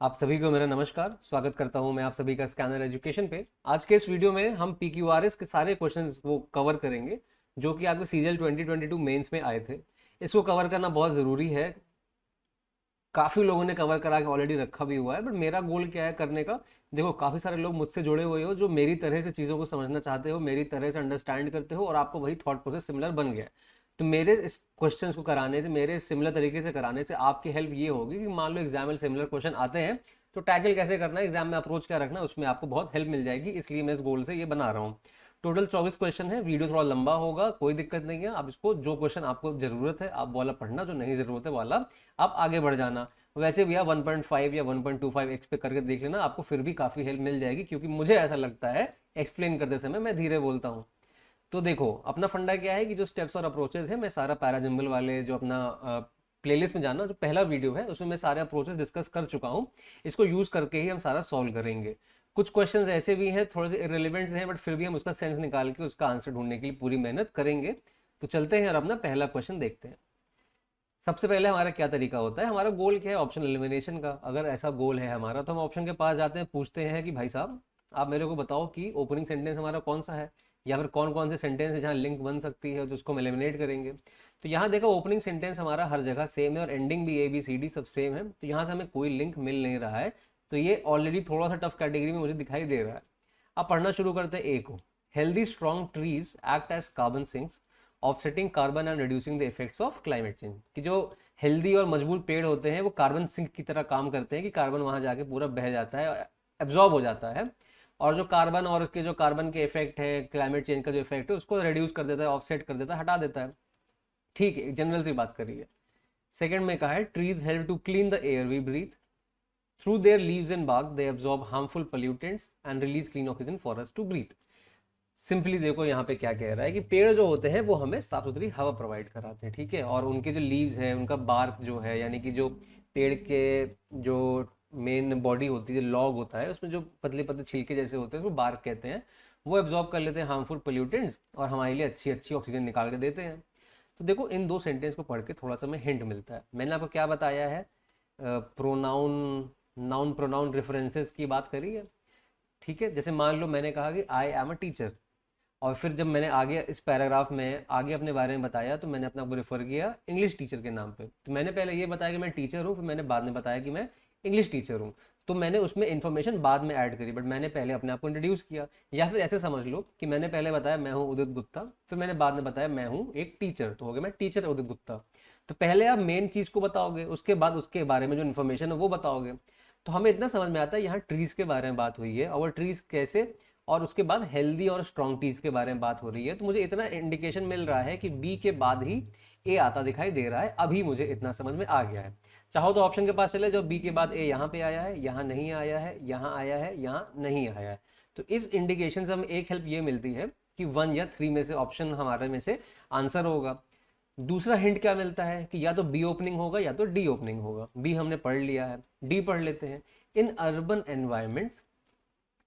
आप सभी को मेरा नमस्कार। स्वागत करता हूं मैं आप सभी का स्कैनर एजुकेशन पे। आज के इस वीडियो में हम PQRS के सारे क्वेश्चंस वो कवर करेंगे जो कि आपके सीजीएल 2022 मेंस में आए थे। इसको कवर करना बहुत ज़रूरी है। काफ़ी लोगों ने कवर करा के ऑलरेडी रखा भी हुआ है, बट मेरा गोल क्या है करने का। देखो, काफ़ी सारे लोग मुझसे जुड़े हुए हो जो मेरी तरह से चीज़ों को समझना चाहते हो, मेरी तरह से अंडरस्टैंड करते हो और आपको वही थॉट प्रोसेस सिमिलर बन गया है। तो मेरे इस क्वेश्चंस को कराने से, मेरे सिमिलर तरीके से कराने से आपकी हेल्प ये होगी कि मान लो एग्जाम में सिमिलर क्वेश्चन आते हैं तो टैकल कैसे करना है, एग्जाम में अप्रोच क्या रखना है, उसमें आपको बहुत हेल्प मिल जाएगी। इसलिए मैं इस गोल से ये बना रहा हूँ। टोटल 24 क्वेश्चन है। वीडियो थोड़ा लंबा होगा, कोई दिक्कत नहीं है। आप इसको, जो क्वेश्चन आपको जरूरत है आप वाला पढ़ना, जो नहीं जरूरत है वाला आप आगे बढ़ जाना। वैसे भी आप 1.5 या 1.25x पे करके देख लेना, आपको फिर भी काफ़ी हेल्प मिल जाएगी, क्योंकि मुझे ऐसा लगता है एक्सप्लेन करते समय मैं धीरे बोलता हूँ। तो देखो, अपना फंडा क्या है कि जो स्टेप्स और अप्रोचेस है, मैं सारा पैराजिम्बल वाले जो अपना प्लेलिस्ट में जाना, जो पहला वीडियो है उसमें मैं सारे अप्रोचेस डिस्कस कर चुका हूँ। इसको यूज़ करके ही हम सारा सॉल्व करेंगे। कुछ क्वेश्चंस ऐसे भी हैं, थोड़े से इरेलीवेंट्स हैं, बट फिर भी हम उसका सेंस निकाल के उसका आंसर ढूंढने के लिए पूरी मेहनत करेंगे। तो चलते हैं और अपना पहला क्वेश्चन देखते हैं। सबसे पहले हमारा क्या तरीका होता है, हमारा गोल क्या है, ऑप्शन एलिमिनेशन का। अगर ऐसा गोल है हमारा तो हम ऑप्शन के पास जाते हैं, पूछते हैं कि भाई साहब आप मेरे को बताओ कि ओपनिंग सेंटेंस हमारा कौन सा है, या फिर कौन कौन से सेंटेंस है जहाँ लिंक बन सकती है, तो उसको हम एलिमिनेट करेंगे। तो यहाँ देखो, ओपनिंग सेंटेंस हमारा हर जगह सेम है और एंडिंग भी ABCD सब सेम है, तो यहाँ से हमें कोई लिंक मिल नहीं रहा है। तो ये ऑलरेडी थोड़ा सा टफ कैटेगरी में मुझे दिखाई दे रहा है। अब पढ़ना शुरू करते हैं ए को। Healthy strong trees act as carbon sinks offsetting carbon and reducing the effects of climate change. कि जो हेल्दी और मजबूत पेड़ होते हैं वो कार्बन सिंक की तरह काम करते हैं, कि कार्बन वहां जाके पूरा बह जाता है, एब्जॉर्ब हो जाता है। और जो कार्बन और उसके जो कार्बन के इफेक्ट है, क्लाइमेट चेंज का जो इफेक्ट है, उसको रिड्यूस कर देता है, ऑफसेट कर देता है, हटा देता है। ठीक है, जनरल सी बात करी है। सेकंड में कहा है trees help to clean the air we breathe through their leaves and bark they absorb harmful pollutants and release clean oxygen for us to breathe। Simply देखो यहाँ पे क्या कह रहा है कि पेड़ जो होते हैं वो हमें साफ सुथरी हवा प्रोवाइड कराते हैं, ठीक है। और उनके जो लीव्स है, उनका बार्क जो है, यानी कि जो पेड़ के जो मेन बॉडी होती है, जो लॉग होता है, उसमें जो पतले पतले छिलके जैसे होते हैं उसको बार्क कहते हैं। वो एब्जॉर्ब कर लेते हैं हार्मफुल पोल्यूटेंट्स और हमारे लिए अच्छी अच्छी ऑक्सीजन निकाल के देते हैं। तो देखो, इन दो सेंटेंस को पढ़ के थोड़ा सा हमें हिंट मिलता है। मैंने आपको क्या बताया है, प्रोनाउन, नाउन प्रोनाउन रेफरेंसेस की बात करी है, ठीक है। जैसे मान लो मैंने कहा कि आई एम अ टीचर, और फिर जब मैंने आगे इस पैराग्राफ में आगे अपने बारे में बताया तो मैंने अपने आप को रेफर किया इंग्लिश टीचर के नाम पे। तो मैंने पहले ये बताया कि मैं टीचर हूँ, फिर मैंने बाद में बताया कि मैं इंग्लिश टीचर हूँ। तो मैंने उसमें इन्फॉर्मेशन बाद में ऐड करी, बट मैंने पहले अपने आप को इंट्रोड्यूस किया। या फिर ऐसे समझ लो कि मैंने पहले बताया मैं हूँ उदित गुप्ता, फिर मैंने बाद में बताया मैं हूँ एक टीचर, तो हो गया मैं टीचर उदित गुप्ता। तो पहले आप मेन चीज़ को बताओगे, उसके बाद उसके बारे में जो इन्फॉर्मेशन है वो बताओगे। तो हमें इतना समझ में आता है यहाँ ट्रीज के बारे में बात हुई है, और ट्रीज कैसे, और उसके बाद हेल्दी और स्ट्रॉन्ग टीज के बारे में बात हो रही है। तो मुझे इतना इंडिकेशन मिल रहा है कि बी के बाद ही ए आता दिखाई दे रहा है। अभी मुझे इतना समझ में आ गया है। चाहो तो ऑप्शन के पास चले जो बी के बाद ए यहाँ पे आया है, यहाँ नहीं आया है, यहाँ आया है, यहाँ नहीं आया है। तो इस इंडिकेशन से हमें एक हेल्प ये मिलती है कि 1 या 3 में से ऑप्शन हमारे में से आंसर होगा। दूसरा हिंट क्या मिलता है कि या तो बी ओपनिंग होगा या तो डी ओपनिंग होगा। बी हमने पढ़ लिया है, डी पढ़ लेते हैं। In urban environments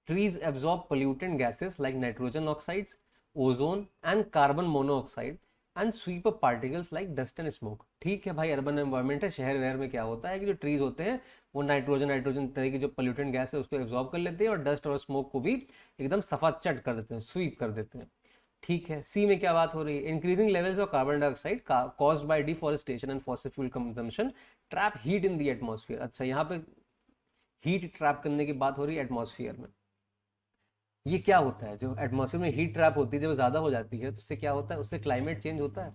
trees absorb pollutant gases like nitrogen oxides, ozone and carbon monoxide and sweep up particles like dust and smoke। ठीक है भाई, अर्बन एनवायरनमेंट है, शहर वहर में क्या होता है कि जो ट्रीज होते हैं वो नाइट्रोजन नाइट्रोजन तरह की जो पोल्यूटेंट गैस है उसको एब्जॉर्ब कर लेते हैं और डस्ट और स्मोक को भी एकदम सफा चट कर देते हैं, स्वीप कर देते हैं। ठीक है, सी में क्या बात हो रही है, increasing levels of carbon dioxide caused by deforestation and fossil fuel consumption trap heat in the atmosphere. अच्छा, यहाँ पे हीट ट्रैप करने की बात हो रही है एटमॉस्फेयर में। ये क्या होता है, जो एटमॉस्फेयर में हीट ट्रैप होती है जब ज़्यादा हो जाती है तो उससे क्या होता है, उससे क्लाइमेट चेंज होता है।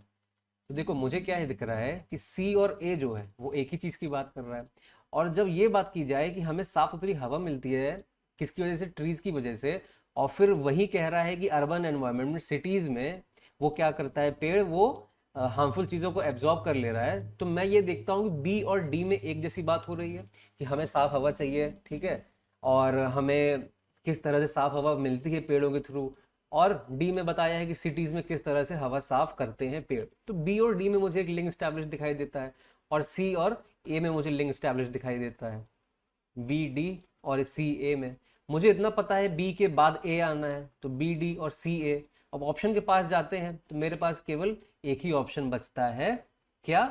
तो देखो, मुझे क्या है दिख रहा है कि सी और ए जो है वो एक ही चीज़ की बात कर रहा है। और जब ये बात की जाए कि हमें साफ सुथरी हवा मिलती है किसकी वजह से, ट्रीज की वजह से, और फिर वही कह रहा है कि अर्बन एनवायरनमेंट में, सिटीज़ में वो क्या करता है, पेड़ वो हार्मफुल चीज़ों को एब्जॉर्ब कर ले रहा है। तो मैं ये देखता हूँ कि बी और डी में एक जैसी बात हो रही है कि हमें साफ हवा चाहिए, ठीक है। और हमें किस तरह से साफ हवा मिलती है पेड़ों के थ्रू। और डी में बताया है कि सिटीज में किस तरह से हवा साफ करते हैं पेड़। तो बी और डी में मुझे एक लिंक स्टैब्लिश दिखाई देता है, और सी और ए में मुझे लिंक स्टैब्लिश दिखाई देता है। बी डी और सी ए में मुझे इतना पता है बी के बाद ए आना है, तो बी डी और सी ए। अब ऑप्शन के पास जाते हैं तो मेरे पास केवल एक ही ऑप्शन बचता है, क्या,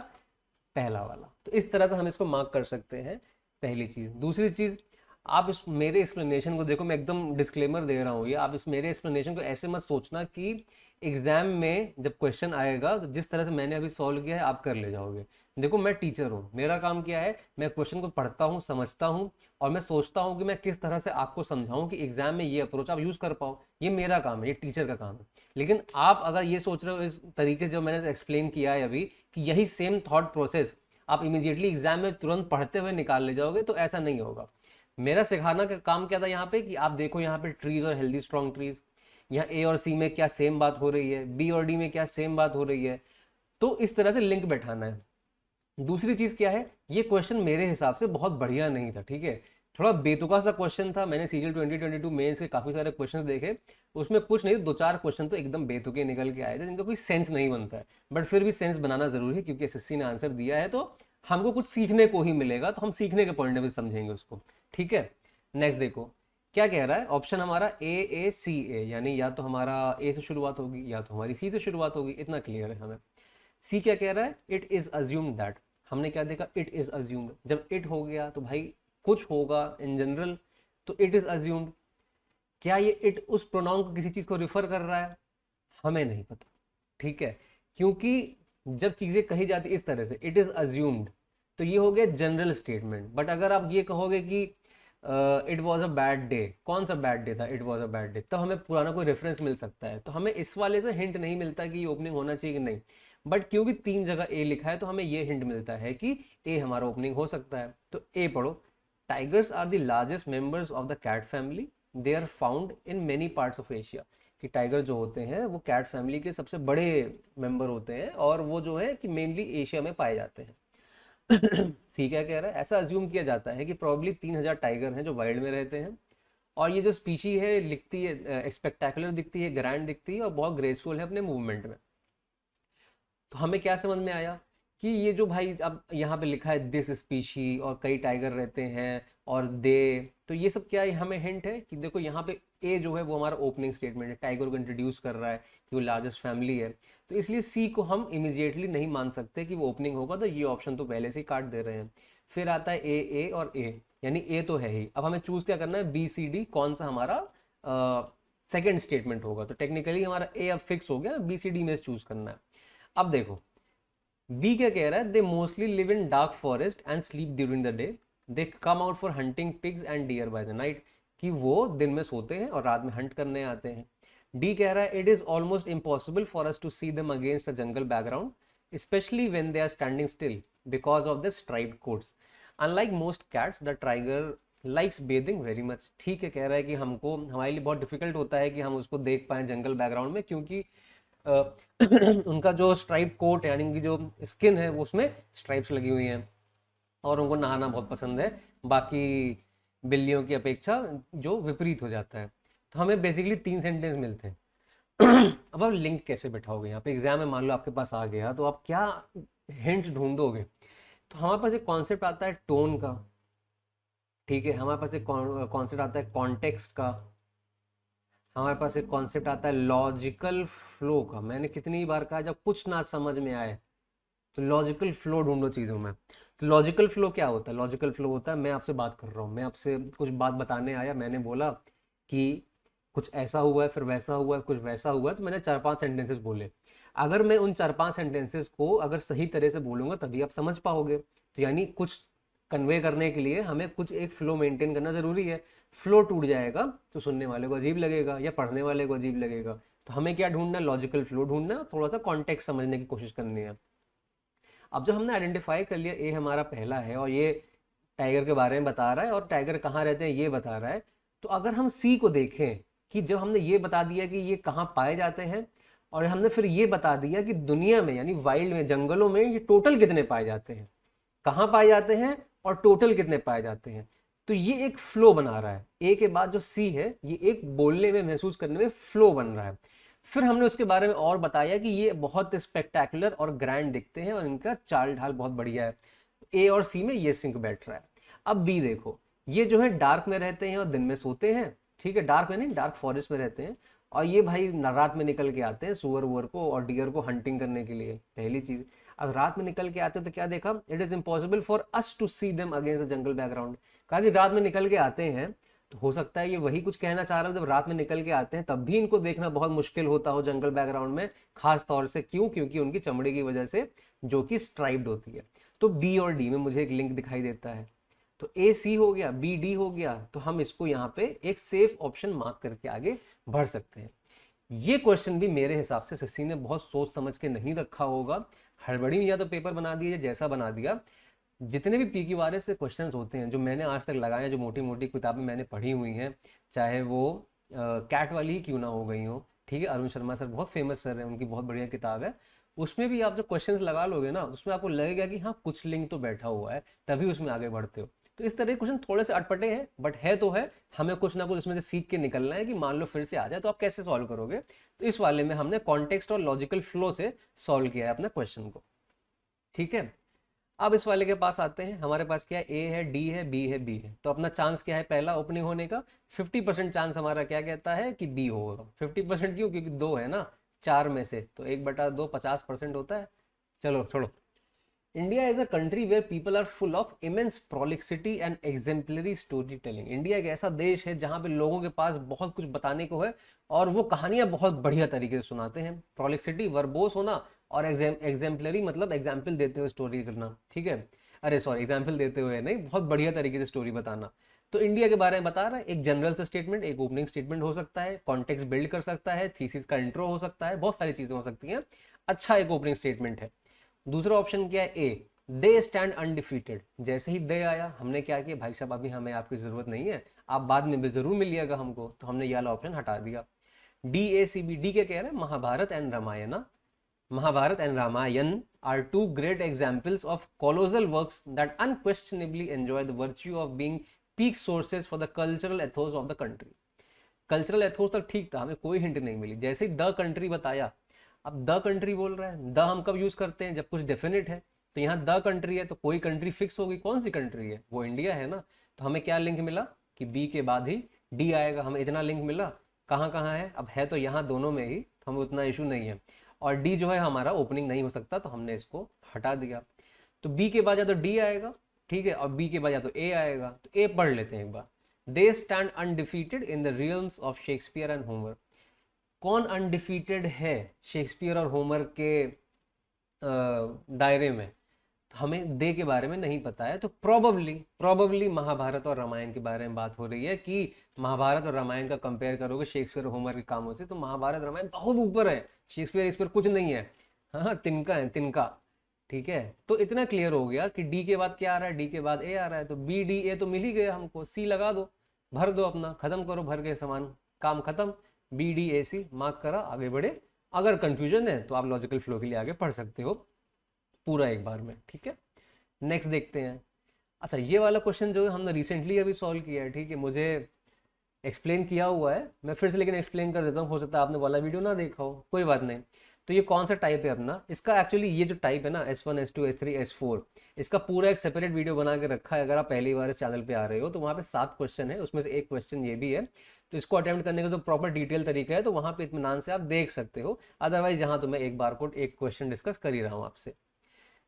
पहला वाला। तो इस तरह से हम इसको मार्क कर सकते हैं पहली चीज। दूसरी चीज, आप इस मेरे एक्सप्लेनेशन को देखो, मैं एकदम डिस्क्लेमर दे रहा हूँ, ये आप इस मेरे एक्सप्लेनेशन को ऐसे मत सोचना कि एग्जाम में जब क्वेश्चन आएगा तो जिस तरह से मैंने अभी सॉल्व किया है आप कर ले जाओगे। देखो मैं टीचर हूँ, मेरा काम क्या है, मैं क्वेश्चन को पढ़ता हूँ, समझता हूँ, और मैं सोचता हूँ कि मैं किस तरह से आपको समझाऊं कि एग्जाम में ये अप्रोच आप यूज कर पाओ। ये मेरा काम है, ये टीचर का काम है। लेकिन आप अगर ये सोच रहे हो इस तरीके से जो मैंने एक्सप्लेन किया है अभी, कि यही सेम थॉट प्रोसेस आप इमीडिएटली एग्जाम में तुरंत पढ़ते हुए निकाल ले जाओगे, तो ऐसा नहीं होगा। मेरा सिखाना का काम क्या था यहाँ पे, कि आप देखो यहाँ पे ट्रीज और हेल्दी स्ट्रॉन्ग ट्रीज, यहाँ ए और सी में क्या सेम बात हो रही है, बी और डी में क्या सेम बात हो रही है, तो इस तरह से लिंक बैठाना है। दूसरी चीज क्या है, ये क्वेश्चन मेरे हिसाब से बहुत बढ़िया नहीं था, ठीक है, थोड़ा बेतुका सा क्वेश्चन था। मैंने सीजीएल 2022 मेंस के काफी सारे क्वेश्चन देखे, उसमें कुछ नहीं, दो चार क्वेश्चन तो एकदम बेतुके निकल के आए थे जिनका कोई सेंस नहीं बनता है। बट फिर भी सेंस बनाना जरूरी है, क्योंकि एसएससी ने आंसर दिया है तो हमको कुछ सीखने को ही मिलेगा, तो हम सीखने के पॉइंट ऑफ व्यू समझेंगे उसको। ठीक है, नेक्स्ट देखो क्या कह रहा है। ऑप्शन हमारा ए, यानी या तो हमारा ए से शुरुआत होगी या तो हमारी सी से शुरुआत होगी, इतना क्लियर है हमें। सी क्या कह रहा है, इट इज अज्यूम्ड दैट। हमने क्या देखा, इट इज अज्यूम्ड, जब इट हो गया तो भाई कुछ होगा इन जनरल, तो इट इज अज्यूम्ड। क्या ये इट उस प्रोनाउन को किसी चीज को रिफर कर रहा है, हमें नहीं पता, ठीक है, क्योंकि जब चीजें कही जाती इस तरह से इट इज अज्यूम्ड, तो ये हो गया जनरल स्टेटमेंट। बट अगर आप ये कहोगे कि it was a bad day, कौन सा बैड डे था, it was a bad day, तब हमें पुराना कोई रेफरेंस मिल सकता है, तो हमें इस वाले से हिंट नहीं मिलता कि ये ओपनिंग होना चाहिए कि नहीं। बट क्योंकि तीन जगह ए लिखा है तो हमें ये हिंट मिलता है कि ए हमारा ओपनिंग हो सकता है। तो ए पढ़ो, tigers are the largest members of the cat family, they are found in many parts of Asia. कि टाइगर जो होते हैं वो कैट फैमिली के सबसे बड़े मेंबर होते हैं, और वो जो है कि मेनली एशिया में पाए जाते हैं। सी क्या कह रहा है, ऐसा अज्यूम किया जाता है कि प्रॉब्ली 3,000 टाइगर हैं जो वाइल्ड में रहते हैं, और ये जो स्पीशी है लिखती है स्पेक्टेकुलर दिखती है, ग्रैंड दिखती है, और बहुत ग्रेसफुल है अपने मूवमेंट में। तो हमें क्या समझ में आया कि ये जो भाई अब यहाँ पे लिखा है दिस स्पीशी और कई टाइगर रहते हैं और दे, तो ये सब क्या है, हमें हिंट है कि देखो यहाँ पे ए जो है वो हमारा ओपनिंग स्टेटमेंट है, टाइगर को इंट्रोड्यूस कर रहा है कि वो लार्जेस्ट फैमिली है। तो इसलिए सी को हम इमिजिएटली नहीं मान सकते कि वो ओपनिंग होगा, तो ये ऑप्शन तो पहले से ही काट दे रहे हैं। फिर आता है ए और ए, यानी ए तो है ही, अब हमें चूज क्या करना है, बी सी डी कौन सा हमारा सेकेंड स्टेटमेंट होगा। तो टेक्निकली हमारा ए अब फिक्स हो गया, बी सी डी में चूज करना है। अब देखो बी क्या कह रहा है, they mostly live in dark forest and sleep during the day, they come out for hunting pigs and deer by the night. कि वो दिन में सोते हैं और रात में हंट करने आते हैं। डी कह रहा है, it is almost impossible for us to see them against a jungle background specially when they are standing still because of the striped coats, unlike most cats the tiger likes bathing very much. ठीक है, कह रहा है कि हमको हमारे लिए बहुत डिफिकल्ट होता है कि हम उसको देख पाए जंगल बैकग्राउंड में, क्योंकि अ, उनका जो स्ट्राइप कोट यानी कि जो स्किन है वो उसमें स्ट्राइप्स लगी हुई हैं, और उनको नहाना बहुत पसंद है बाकी बिल्लियों की अपेक्षा, जो विपरीत हो जाता है। तो हमें बेसिकली तीन सेंटेंस मिलते हैं। अब आप लिंक कैसे बैठाओगे यहाँ पे एग्जाम में, मान लो आपके पास आ गया तो आप क्या हिंट ढूंढोगे। तो हमारे पास एक कॉन्सेप्ट आता है टोन का, ठीक है, हमारे पास एक कॉन्सेप्ट आता है कॉन्टेक्स्ट का, हमारे पास एक कॉन्सेप्ट आता है लॉजिकल फ्लो का। मैंने कितनी बार कहा, जब कुछ ना समझ में आए तो लॉजिकल फ्लो ढूंढो चीज़ों में। तो लॉजिकल फ्लो क्या होता है, लॉजिकल फ्लो होता है मैं आपसे बात कर रहा हूँ, मैं आपसे कुछ बात बताने आया, मैंने बोला कि कुछ ऐसा हुआ है, फिर वैसा हुआ है, कुछ वैसा हुआ है, तो मैंने चार पांच सेंटेंसेस बोले। अगर मैं उन चार पांच सेंटेंसेस को अगर सही तरह से बोलूंगा तभी आप समझ पाओगे। तो यानी कुछ कन्वे करने के लिए हमें कुछ एक फ्लो मेंटेन करना जरूरी है। फ्लो टूट जाएगा तो सुनने वाले को अजीब लगेगा या पढ़ने वाले को अजीब लगेगा। तो हमें क्या ढूंढना है, लॉजिकल फ्लो ढूंढना है, थोड़ा सा कॉन्टेक्स्ट समझने की कोशिश करनी है। अब जब हमने आइडेंटिफाई कर लिया ए हमारा पहला है और ये टाइगर के बारे में बता रहा है और टाइगर कहाँ रहते हैं ये बता रहा है, तो अगर हम सी को देखें कि जब हमने ये बता दिया कि ये कहाँ पाए जाते हैं, और हमने फिर ये बता दिया कि दुनिया में यानी वाइल्ड में जंगलों में ये टोटल कितने पाए जाते हैं, कहाँ पाए जाते हैं और टोटल कितने पाए जाते हैं, तो ये एक फ्लो बना रहा है। ए के बाद जो सी है ये एक बोलने में महसूस करने में फ्लो बन रहा है। फिर हमने उसके बारे में और बताया कि ये बहुत स्पेक्टैकुलर और ग्रैंड दिखते हैं और इनका चाल ढाल बहुत बढ़िया है। ए और सी में ये सिंक बैठ रहा है। अब बी देखो, ये जो है डार्क में रहते हैं और दिन में सोते हैं, ठीक है, डार्क में नहीं डार्क फॉरेस्ट में रहते हैं, और ये भाई रात में निकल के आते हैं सुअर वुअर को और डियर को हंटिंग करने के लिए, पहली चीज। अब रात में निकल के आते हैं तो क्या देखा, it is impossible for us to see them against the jungle background. कहा कि रात में निकल के आते हैं तो हो सकता है ये वही कुछ कहना चाह रहा है, जब रात में निकल के आते हैं तब भी इनको देखना बहुत मुश्किल होता हो जंगल बैकग्राउंड में, खास तौर से क्यों, क्योंकि उनकी चमड़ी की वजह से जो कि स्ट्राइप्ड होती है। तो बी और डी में मुझे एक लिंक दिखाई देता है, तो ए सी हो गया, बी डी हो गया, तो हम इसको यहाँ पे एक सेफ ऑप्शन मार्क करके आगे बढ़ सकते हैं। ये क्वेश्चन भी मेरे हिसाब से ससी ने बहुत सोच समझ के नहीं रखा होगा, हड़बड़ी में या तो पेपर बना दिया जैसा बना दिया। जितने भी PQRS से क्वेश्चंस होते हैं जो मैंने आज तक लगाए हैं, जो मोटी मोटी किताबें मैंने पढ़ी हुई हैं, चाहे वो कैट वाली ही क्यों ना हो गई हो, ठीक है, अरुण शर्मा सर बहुत फेमस सर है, उनकी बहुत बढ़िया किताब है, उसमें भी आप जो क्वेश्चंस लगा लोगे ना, उसमें आपको लगेगा कि हाँ कुछ लिंक तो बैठा हुआ है, तभी उसमें आगे बढ़ते हो। तो इस तरह के क्वेश्चन थोड़े से अटपटे हैं, बट है तो है, हमें कुछ ना कुछ इसमें से सीख के निकलना है कि मान लो फिर से आ जाए तो आप कैसे सॉल्व करोगे। तो इस वाले में हमने कॉन्टेक्स्ट और लॉजिकल फ्लो से सॉल्व किया है अपने क्वेश्चन को, ठीक है। अब इस वाले के पास आते हैं, हमारे पास क्या है, ए है, डी है, बी है, बी है, तो अपना चांस क्या है पहला ओपनिंग होने का, 50% चांस हमारा क्या कहता है कि बी होगा। 50% क्यों, क्योंकि दो है ना चार में से, तो 1/2 50% होता है। चलो छोड़ो। India is a country where people are full of immense prolixity and exemplary story telling. India एक ऐसा देश है जहां पे लोगों के पास बहुत कुछ बताने को है और वो कहानियां बहुत बढ़िया तरीके से सुनाते हैं। प्रोलिक्सिटी वर्बोस होना, और एग्जेम्पलरी मतलब एग्जाम्पल देते हुए स्टोरी करना, ठीक है, अरे सॉरी एग्जाम्पल देते हुए नहीं, बहुत बढ़िया तरीके से स्टोरी बताना। तो इंडिया के बारे में बता रहा है, एक जनरल से स्टेटमेंट, एक ओपनिंग स्टेटमेंट हो सकता है, कॉन्टेक्स्ट बिल्ड कर सकता है, थीसिस का इंट्रो हो सकता है, बहुत सारी चीजें हो सकती हैं। अच्छा एक ओपनिंग स्टेटमेंट है। दूसरा ऑप्शन क्या है, ए, दे स्टैंड अनडिफीटेड। जैसे ही दे आया हमने क्या किया, भाई साहब अभी हमें आपकी जरूरत नहीं है, आप बाद में भी जरूर मिलिएगा हमको, तो हमने ये वाला ऑप्शन हटा दिया। डी ए सी बी, डी क्या कह रहे हैं, Mahabharata and Ramayana. Mahabharata and Ramayana are two great examples of colossal works that unquestionably enjoy the virtue of being peak sources for the cultural ethos of the country। Cultural Athos तक ठीक था, हमें कोई हिंट नहीं मिली, जैसे ही द कंट्री बताया, अब द कंट्री बोल रहा है, द हम कब यूज करते हैं, जब कुछ डेफिनेट है, तो यहाँ द कंट्री है तो कोई कंट्री फिक्स होगी, कौन सी कंट्री है, वो इंडिया है ना। तो हमें क्या लिंक मिला कि बी के बाद ही डी आएगा, हमें इतना लिंक मिला। कहाँ कहाँ है, अब है तो यहाँ दोनों में ही, तो हमें उतना इशू नहीं है। और डी जो है हमारा ओपनिंग नहीं हो सकता, तो हमने इसको हटा दिया। तो बी के बाद या तो डी आएगा, ठीक है, और बी के बाद या तो ए आएगा, तो ए पढ़ लेते हैं एक बार। They stand undefeated in the realms of Shakespeare and Homer. कौन अनडिफीटेड है शेक्सपियर और होमर के दायरे में, तो हमें दे के बारे में नहीं पता है, तो प्रोबेबली महाभारत और रामायण के बारे में बात हो रही है कि महाभारत और रामायण का कंपेयर करोगे शेक्सपियर और होमर के कामों से, तो महाभारत रामायण बहुत ऊपर है, शेक्सपियर इस पर कुछ नहीं है, हाँ तिनका है तिनका, ठीक है। तो इतना क्लियर हो गया कि डी के बाद क्या आ रहा है, डी के बाद ए आ रहा है, तो बी डी ए तो मिल ही गया हमको, सी लगा दो, भर दो, अपना खत्म करो, भर के सामान, काम खत्म। B D A C mark करा, आगे बढ़े। अगर कंफ्यूजन है तो आप लॉजिकल फ्लो के लिए आगे पढ़ सकते हो पूरा एक बार में, ठीक है। नेक्स्ट देखते हैं। अच्छा ये वाला क्वेश्चन जो है हमने रिसेंटली अभी सॉल्व किया है, ठीक है, मुझे एक्सप्लेन किया हुआ है, मैं फिर से लेकिन एक्सप्लेन कर देता हूँ, हो सकता है आपने वाला वीडियो ना देखा हो, कोई बात नहीं। तो ये कौन सा टाइप है अपना, इसका एक्चुअली ये जो टाइप है ना S1 S2 S3 S4, इसका पूरा एक सेपरेट वीडियो बना के रखा है। अगर आप पहली बार इस चैनल पे आ रहे हो तो वहाँ पे 7 क्वेश्चन है, उसमें से एक क्वेश्चन ये भी है, तो इसको अटेम्प्ट करने का जो प्रॉपर डिटेल तरीका है तो वहाँ पे इत्मीनान से आप देख सकते हो। अदरवाइज यहाँ तो मैं एक बार को एक क्वेश्चन डिस्कस कर ही रहा हूँ आपसे।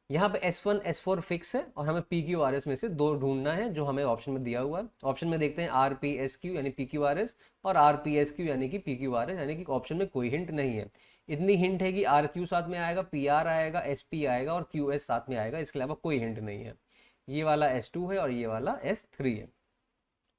यहाँ पे S1 S4 फिक्स है और हमें PQRS में से दो ढूंढना है जो हमें ऑप्शन में दिया हुआ है। ऑप्शन में देखते हैं RPSQ यानी PQRS और RPSQ यानी कि PQRS, यानी कि ऑप्शन में कोई हिंट नहीं है। इतनी हिंट है कि RQ साथ में आएगा, PR आएगा, SP आएगा और QS साथ में आएगा, इसके अलावा कोई हिंट नहीं है। ये वाला S2 है और ये वाला S3 है।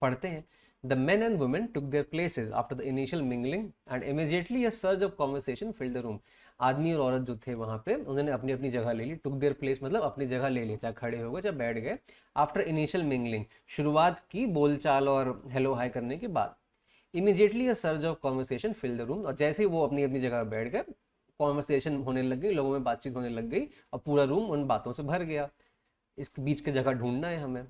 पढ़ते हैं। The men and women took their places after the initial mingling and immediately a surge of conversation filled the room। आदमी और औरत जो थे वहां पे उन्होंने अपनी अपनी जगह ले ली, took their place मतलब अपनी जगह ले ली, चाहे खड़े हो गए चाहे बैठ गए। आफ्टर इनिशियल मिंगलिंग, शुरुआत की बोलचाल और हेलो हाई करने के बाद, immediately a surge of conversation fill the room, और जैसे ही वो अपनी अपनी जगह बैठ गए कॉन्वर्सेशन होने लग गई, लोगों में बातचीत होने लग गई और पूरा रूम उन बातों से भर गया। इस बीच की जगह ढूंढना है हमें।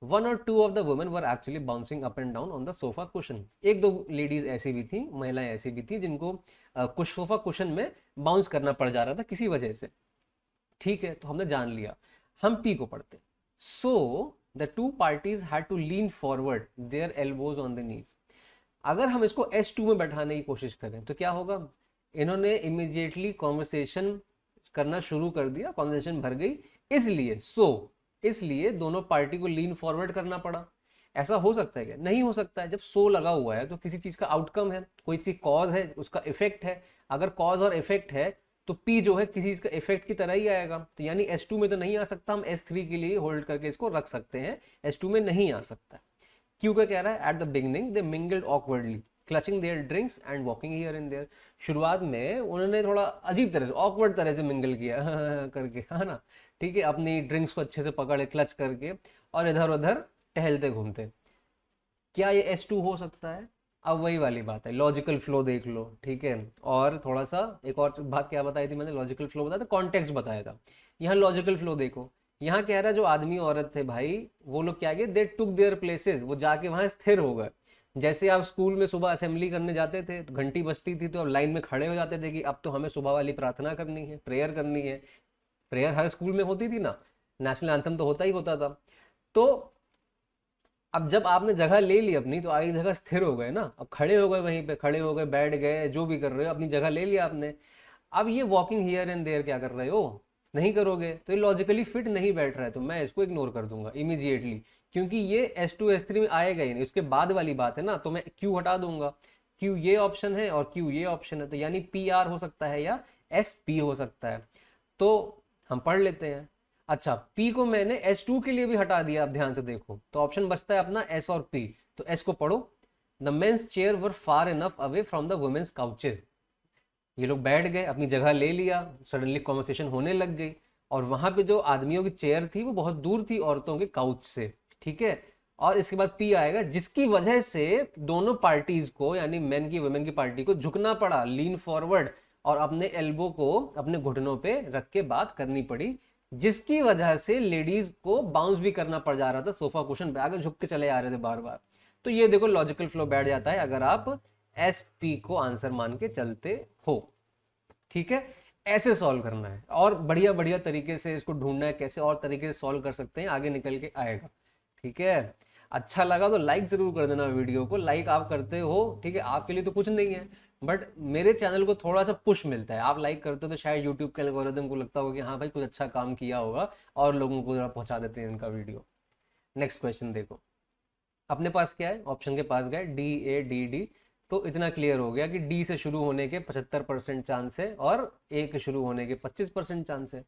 वन और two of the women were actually bouncing up and down on the sofa cushion. एक दो लेडीज ऐसी भी थी, महिलाएं ऐसी भी थी जिनको कुछ सोफा कुशन में बाउंस करना पड़ जा रहा था किसी वजह से, ठीक है, तो हमने जान लिया। हम पी को पढ़ते। So the two parties had to lean forward their elbows on the knees. अगर हम इसको S2 में बैठाने की कोशिश करें तो क्या होगा, इन्होंने इमीडिएटली कॉन्वर्सेशन करना शुरू कर दिया, कॉन्वर्सेशन भर गई, इसलिए दोनों पार्टी को लीन फॉरवर्ड करना पड़ा। ऐसा हो सकता है क्या? नहीं हो सकता है। जब सो लगा हुआ है तो किसी चीज का आउटकम है, कोई सी कॉज है, उसका इफेक्ट है। अगर कॉज और इफेक्ट है तो पी जो है किसी चीज का इफेक्ट की तरह ही आएगा। तो यानी S2 में तो नहीं आ सकता, हम S3 के लिए होल्ड करके इसको रख सकते हैं, S2 में नहीं आ सकता। क्यों का कह रहा है, at the beginning they mingled awkwardly clutching their drinks and walking here and there. शुरुआत में उन्होंने थोड़ा अजीब तरह से, ऑकवर्ड तरह से मिंगल किया करके, है ना, ठीक है, अपनी ड्रिंक्स को अच्छे से पकड़े क्लच करके और इधर उधर टहलते घूमते। क्या ये S2 हो सकता है? अब वही वाली बात है, लॉजिकल फ्लो देख लो, ठीक है। और थोड़ा सा एक और बात क्या बताई थी मैंने, लॉजिकल फ्लो बताया था, कॉन्टेक्स्ट बताया था। यहाँ लॉजिकल फ्लो देखो, यहाँ कह रहा है जो आदमी औरत थे भाई, वो लोग क्या किए, दे टुक देयर प्लेसेस, वो जाके वहां स्थिर हो गए। जैसे आप स्कूल में सुबह असेंबली करने जाते थे तो घंटी बजती थी तो अब लाइन में खड़े हो जाते थे कि अब तो हमें सुबह वाली प्रार्थना करनी है, प्रेयर करनी है। प्रेयर हर स्कूल में होती थी ना, नेशनल एंथम तो होता ही होता था। तो अब जब आपने जगह ले ली अपनी, तो आगे जगह स्थिर हो गए ना, अब खड़े हो गए, वहीं पे खड़े हो गए, बैठ गए, जो भी कर रहे हो, अपनी जगह ले लिया आपने। अब ये वॉकिंग हियर एंड देयर क्या कर रहे हो, नहीं करोगे तो ये लॉजिकली फिट नहीं बैठ रहा है, तो मैं इसको इग्नोर कर दूंगा इमीजिएटली, क्योंकि ये S2 S3 में आएगा ही नहीं। उसके बाद वाली बात है ना, तो मैं Q हटा दूंगा। Q ये ऑप्शन है और Q ये ऑप्शन है, तो यानी PR हो सकता है या SP हो सकता है। तो हम पढ़ लेते हैं। अच्छा, P को मैंने S2 के लिए भी हटा दिया, अब ध्यान से देखो, तो ऑप्शन बचता है अपना S और P। तो S को पढ़ो, the men's chair were far enough away from the women's couches. ये लोग बैठ गए, अपनी जगह ले लिया, सडनली कॉन्वर्सेशन होने लग गई, और वहां पे जो आदमियों की चेयर थी वो बहुत दूर थी औरतों के काउच से, ठीक है। और इसके बाद पी आएगा, जिसकी वजह से दोनों पार्टीज को, यानी मेन की वुमेन की पार्टी को झुकना पड़ा, लीन फॉरवर्ड, और अपने एल्बो को अपने घुटनों पे रख के बात करनी पड़ी, जिसकी वजह से लेडीज को बाउंस भी करना पड़ जा रहा था सोफा कुशन पे, आगे झुक के चले आ रहे थे बार बार। तो ये देखो लॉजिकल फ्लो बैठ जाता है अगर आप SP को आंसर मान के चलते हो, ठीक है। ऐसे सॉल्व करना है, और बढ़िया बढ़िया तरीके से इसको ढूंढना है, कैसे और तरीके से सॉल्व कर सकते हैं, आगे निकल के आएगा, ठीक है। अच्छा लगा तो लाइक जरूर कर देना वीडियो को, लाइक आप करते हो, ठीक है, आपके लिए तो कुछ नहीं है, बट मेरे चैनल को थोड़ा सा पुश मिलता है। आप लाइक करते हो तो शायद यूट्यूब के एल्गोरिथम को लगता होगा कि हाँ भाई कुछ अच्छा काम किया होगा, और लोगों को जरा पहुंचा देते हैं इनका वीडियो। नेक्स्ट क्वेश्चन देखो, अपने पास क्या है, ऑप्शन के पास गए DA DD, तो इतना क्लियर हो गया कि डी से शुरू होने के 75% चांस है और ए के शुरू होने के 25% चांस है।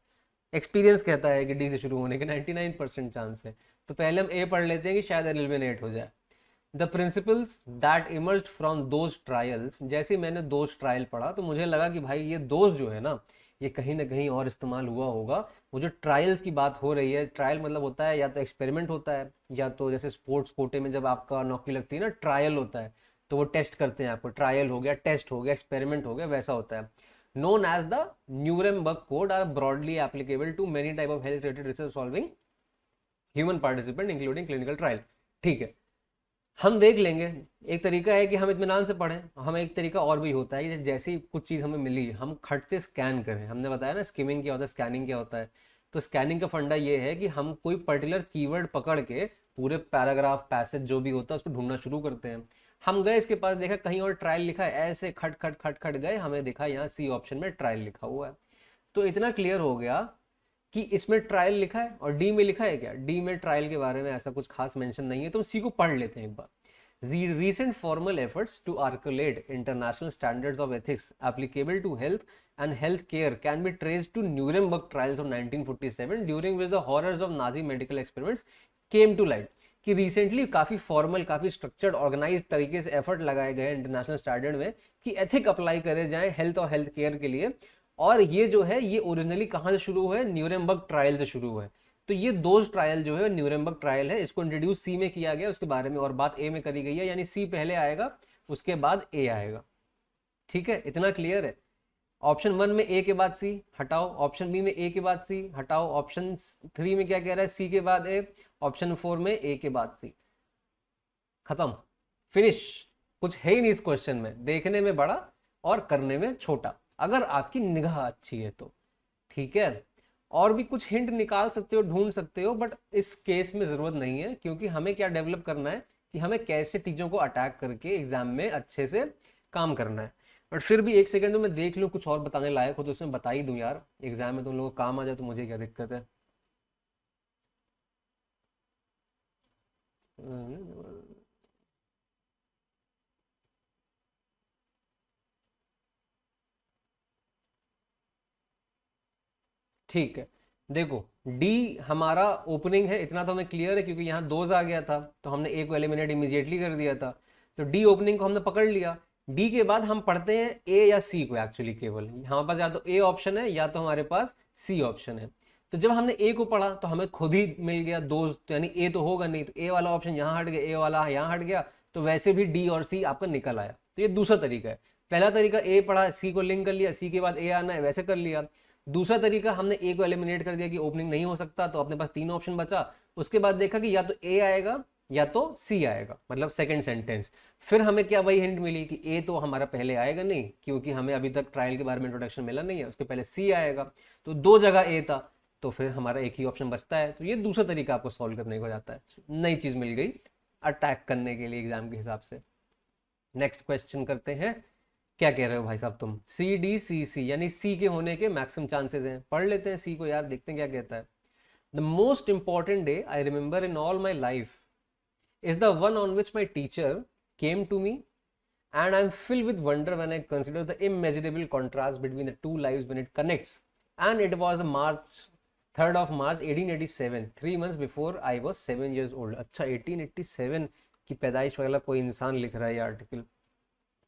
एक्सपीरियंस कहता है कि डी से शुरू होने के 99% चांस है। तो पहले हम ए पढ़ लेते हैं कि शायद एलिमिनेट हो जाए। The principles that emerge from those trials, जैसे ही मैंने दोज ट्रायल पढ़ा तो मुझे लगा कि भाई ये दोज जो है ना, ये कहीं ना कहीं और इस्तेमाल हुआ होगा। वो जो ट्रायल्स की बात हो रही है, ट्रायल मतलब होता है या तो एक्सपेरिमेंट होता है, या तो जैसे स्पोर्ट्स कोटे में जब आपका नौकरी लगती है ना, ट्रायल होता है, तो वो टेस्ट करते हैं आपको, ट्रायल हो गया, टेस्ट हो गया, एक्सपेरिमेंट हो गया, वैसा होता है। known as the Nuremberg Code are broadly applicable to many type of health related research solving human participant including clinical trial। ठीक है, हम देख लेंगे। एक तरीका है कि हम इत्मीनान से पढ़ें, हम एक तरीका और भी होता है कि जैसे ही कुछ चीज़ हमें मिली हम खट से स्कैन करें। हमने बताया ना स्किमिंग क्या होता है, स्कैनिंग क्या होता है। तो स्कैनिंग का फंडा ये है कि हम कोई पर्टिकुलर कीवर्ड पकड़ के पूरे पैराग्राफ पैसेज जो भी होता है उसको ढूंढना शुरू करते हैं। हम गए इसके पास, देखा कहीं और ट्रायल लिखा है, ऐसे खट खट खट खट गए, हमें देखा यहाँ C ऑप्शन में ट्रायल लिखा हुआ है। तो इतना क्लियर हो गया कि इसमें ट्रायल लिखा है, और डी में लिखा है क्या, डी में ट्रायल के बारे में ऐसा कुछ खास मेंशन नहीं है। तो हम सी को पढ़ लेते हैं एक बार। The recent formal efforts to articulate international standards of ethics applicable to health and health care can be traced to Nuremberg trials of 1947, during which the horrors of Nazi medical experiments came to light। कि recently काफी formal, काफी structured, organise तरीके से effort लगाए गए international standard में कि ethic apply करे जाए हेल्थ और हेल्थ केयर के लिए। और ये जो है ये ओरिजिनली कहाँ से शुरू हुआ है, न्यूरेमबर्ग ट्रायल से शुरू हुआ है। तो ये दो ट्रायल जो है न्यूरेमबर्ग ट्रायल है, इसको इंट्रोड्यूस सी में किया गया, उसके बारे में और बात ए में करी गई है, यानी सी पहले आएगा उसके बाद ए आएगा, ठीक है। इतना क्लियर है। ऑप्शन 1 में ए के बाद सी हटाओ, ऑप्शन बी में ए के बाद सी हटाओ, ऑप्शन 3 में क्या कह रहा है, सी के बाद ए, ऑप्शन 4 में ए के बाद सी। खत्म, फिनिश। कुछ है ही नहीं इस क्वेश्चन में, देखने में बड़ा और करने में छोटा, अगर आपकी निगाह अच्छी है तो, ठीक है। और भी कुछ हिंट निकाल सकते हो, ढूंढ सकते हो, बट इस केस में जरूरत नहीं है, क्योंकि हमें क्या डेवलप करना है कि हमें कैसे चीजों को अटैक करके एग्जाम में अच्छे से काम करना है। बट फिर भी एक सेकंड में मैं देख लूँ कुछ और बताने लायक हो तो उसमें बता ही दूँ यार, एग्जाम में तुम लोगों को काम आ जाए तो मुझे क्या दिक्कत है। ठीक है, देखो डी हमारा ओपनिंग है, इतना तो हमें क्लियर है क्योंकि यहाँ दोज आ गया था तो हमने ए को एलिमिनेट इमीडिएटली कर दिया था। तो डी ओपनिंग को हमने पकड़ लिया। डी के बाद हम पढ़ते हैं ए या सी को, एक्चुअली केवल हमारे पास या तो ए ऑप्शन है या तो हमारे पास सी ऑप्शन है। तो जब हमने ए को पढ़ा तो हमें खुद ही मिल गया दोज, तो यानी ए तो होगा नहीं, तो ए वाला ऑप्शन यहाँ हट गया, ए वाला यहाँ हट गया, तो वैसे भी डी और सी आपका निकल आया। तो ये दूसरा तरीका है। पहला तरीका ए पढ़ा, सी को लिंक कर लिया, सी के बाद ए आना है, वैसे कर लिया। दूसरा तरीका हमने ए को एलिमिनेट कर दिया कि ओपनिंग नहीं हो सकता, तो अपने पास तीन ऑप्शन बचा। उसके बाद देखा कि या तो ए आएगा या तो सी आएगा, मतलब सेकंड सेंटेंस। फिर हमें क्या वही हिंट मिली कि ए तो हमारा पहले आएगा नहीं क्योंकि हमें अभी तक ट्रायल के बारे में इंट्रोडक्शन मिला नहीं है, उसके पहले सी आएगा। तो दो जगह ए था, तो फिर हमारा एक ही ऑप्शन बचता है। तो ये दूसरा तरीका आपको सॉल्व करने को जाता है, नई चीज मिल गई अटैक करने के लिए एग्जाम के हिसाब से। नेक्स्ट क्वेश्चन करते हैं। क्या कह रहे हो भाई साहब तुम, सी डी सी सी, यानी सी के होने के मैक्सिमम चांसेस हैं। पढ़ लेते हैं सी को यार, देखते हैं क्या कहता है। The most important day I remember in all my life is the one on which my teacher came to me, and I'm filled with wonder when I consider the immeasurable contrast between the two lives when it connects. And it was the March 3rd of March 1887, 3 months before I was 7 years old. अच्छा 1887 की पैदाइश वाला कोई इंसान लिख रहा है ये आर्टिकल,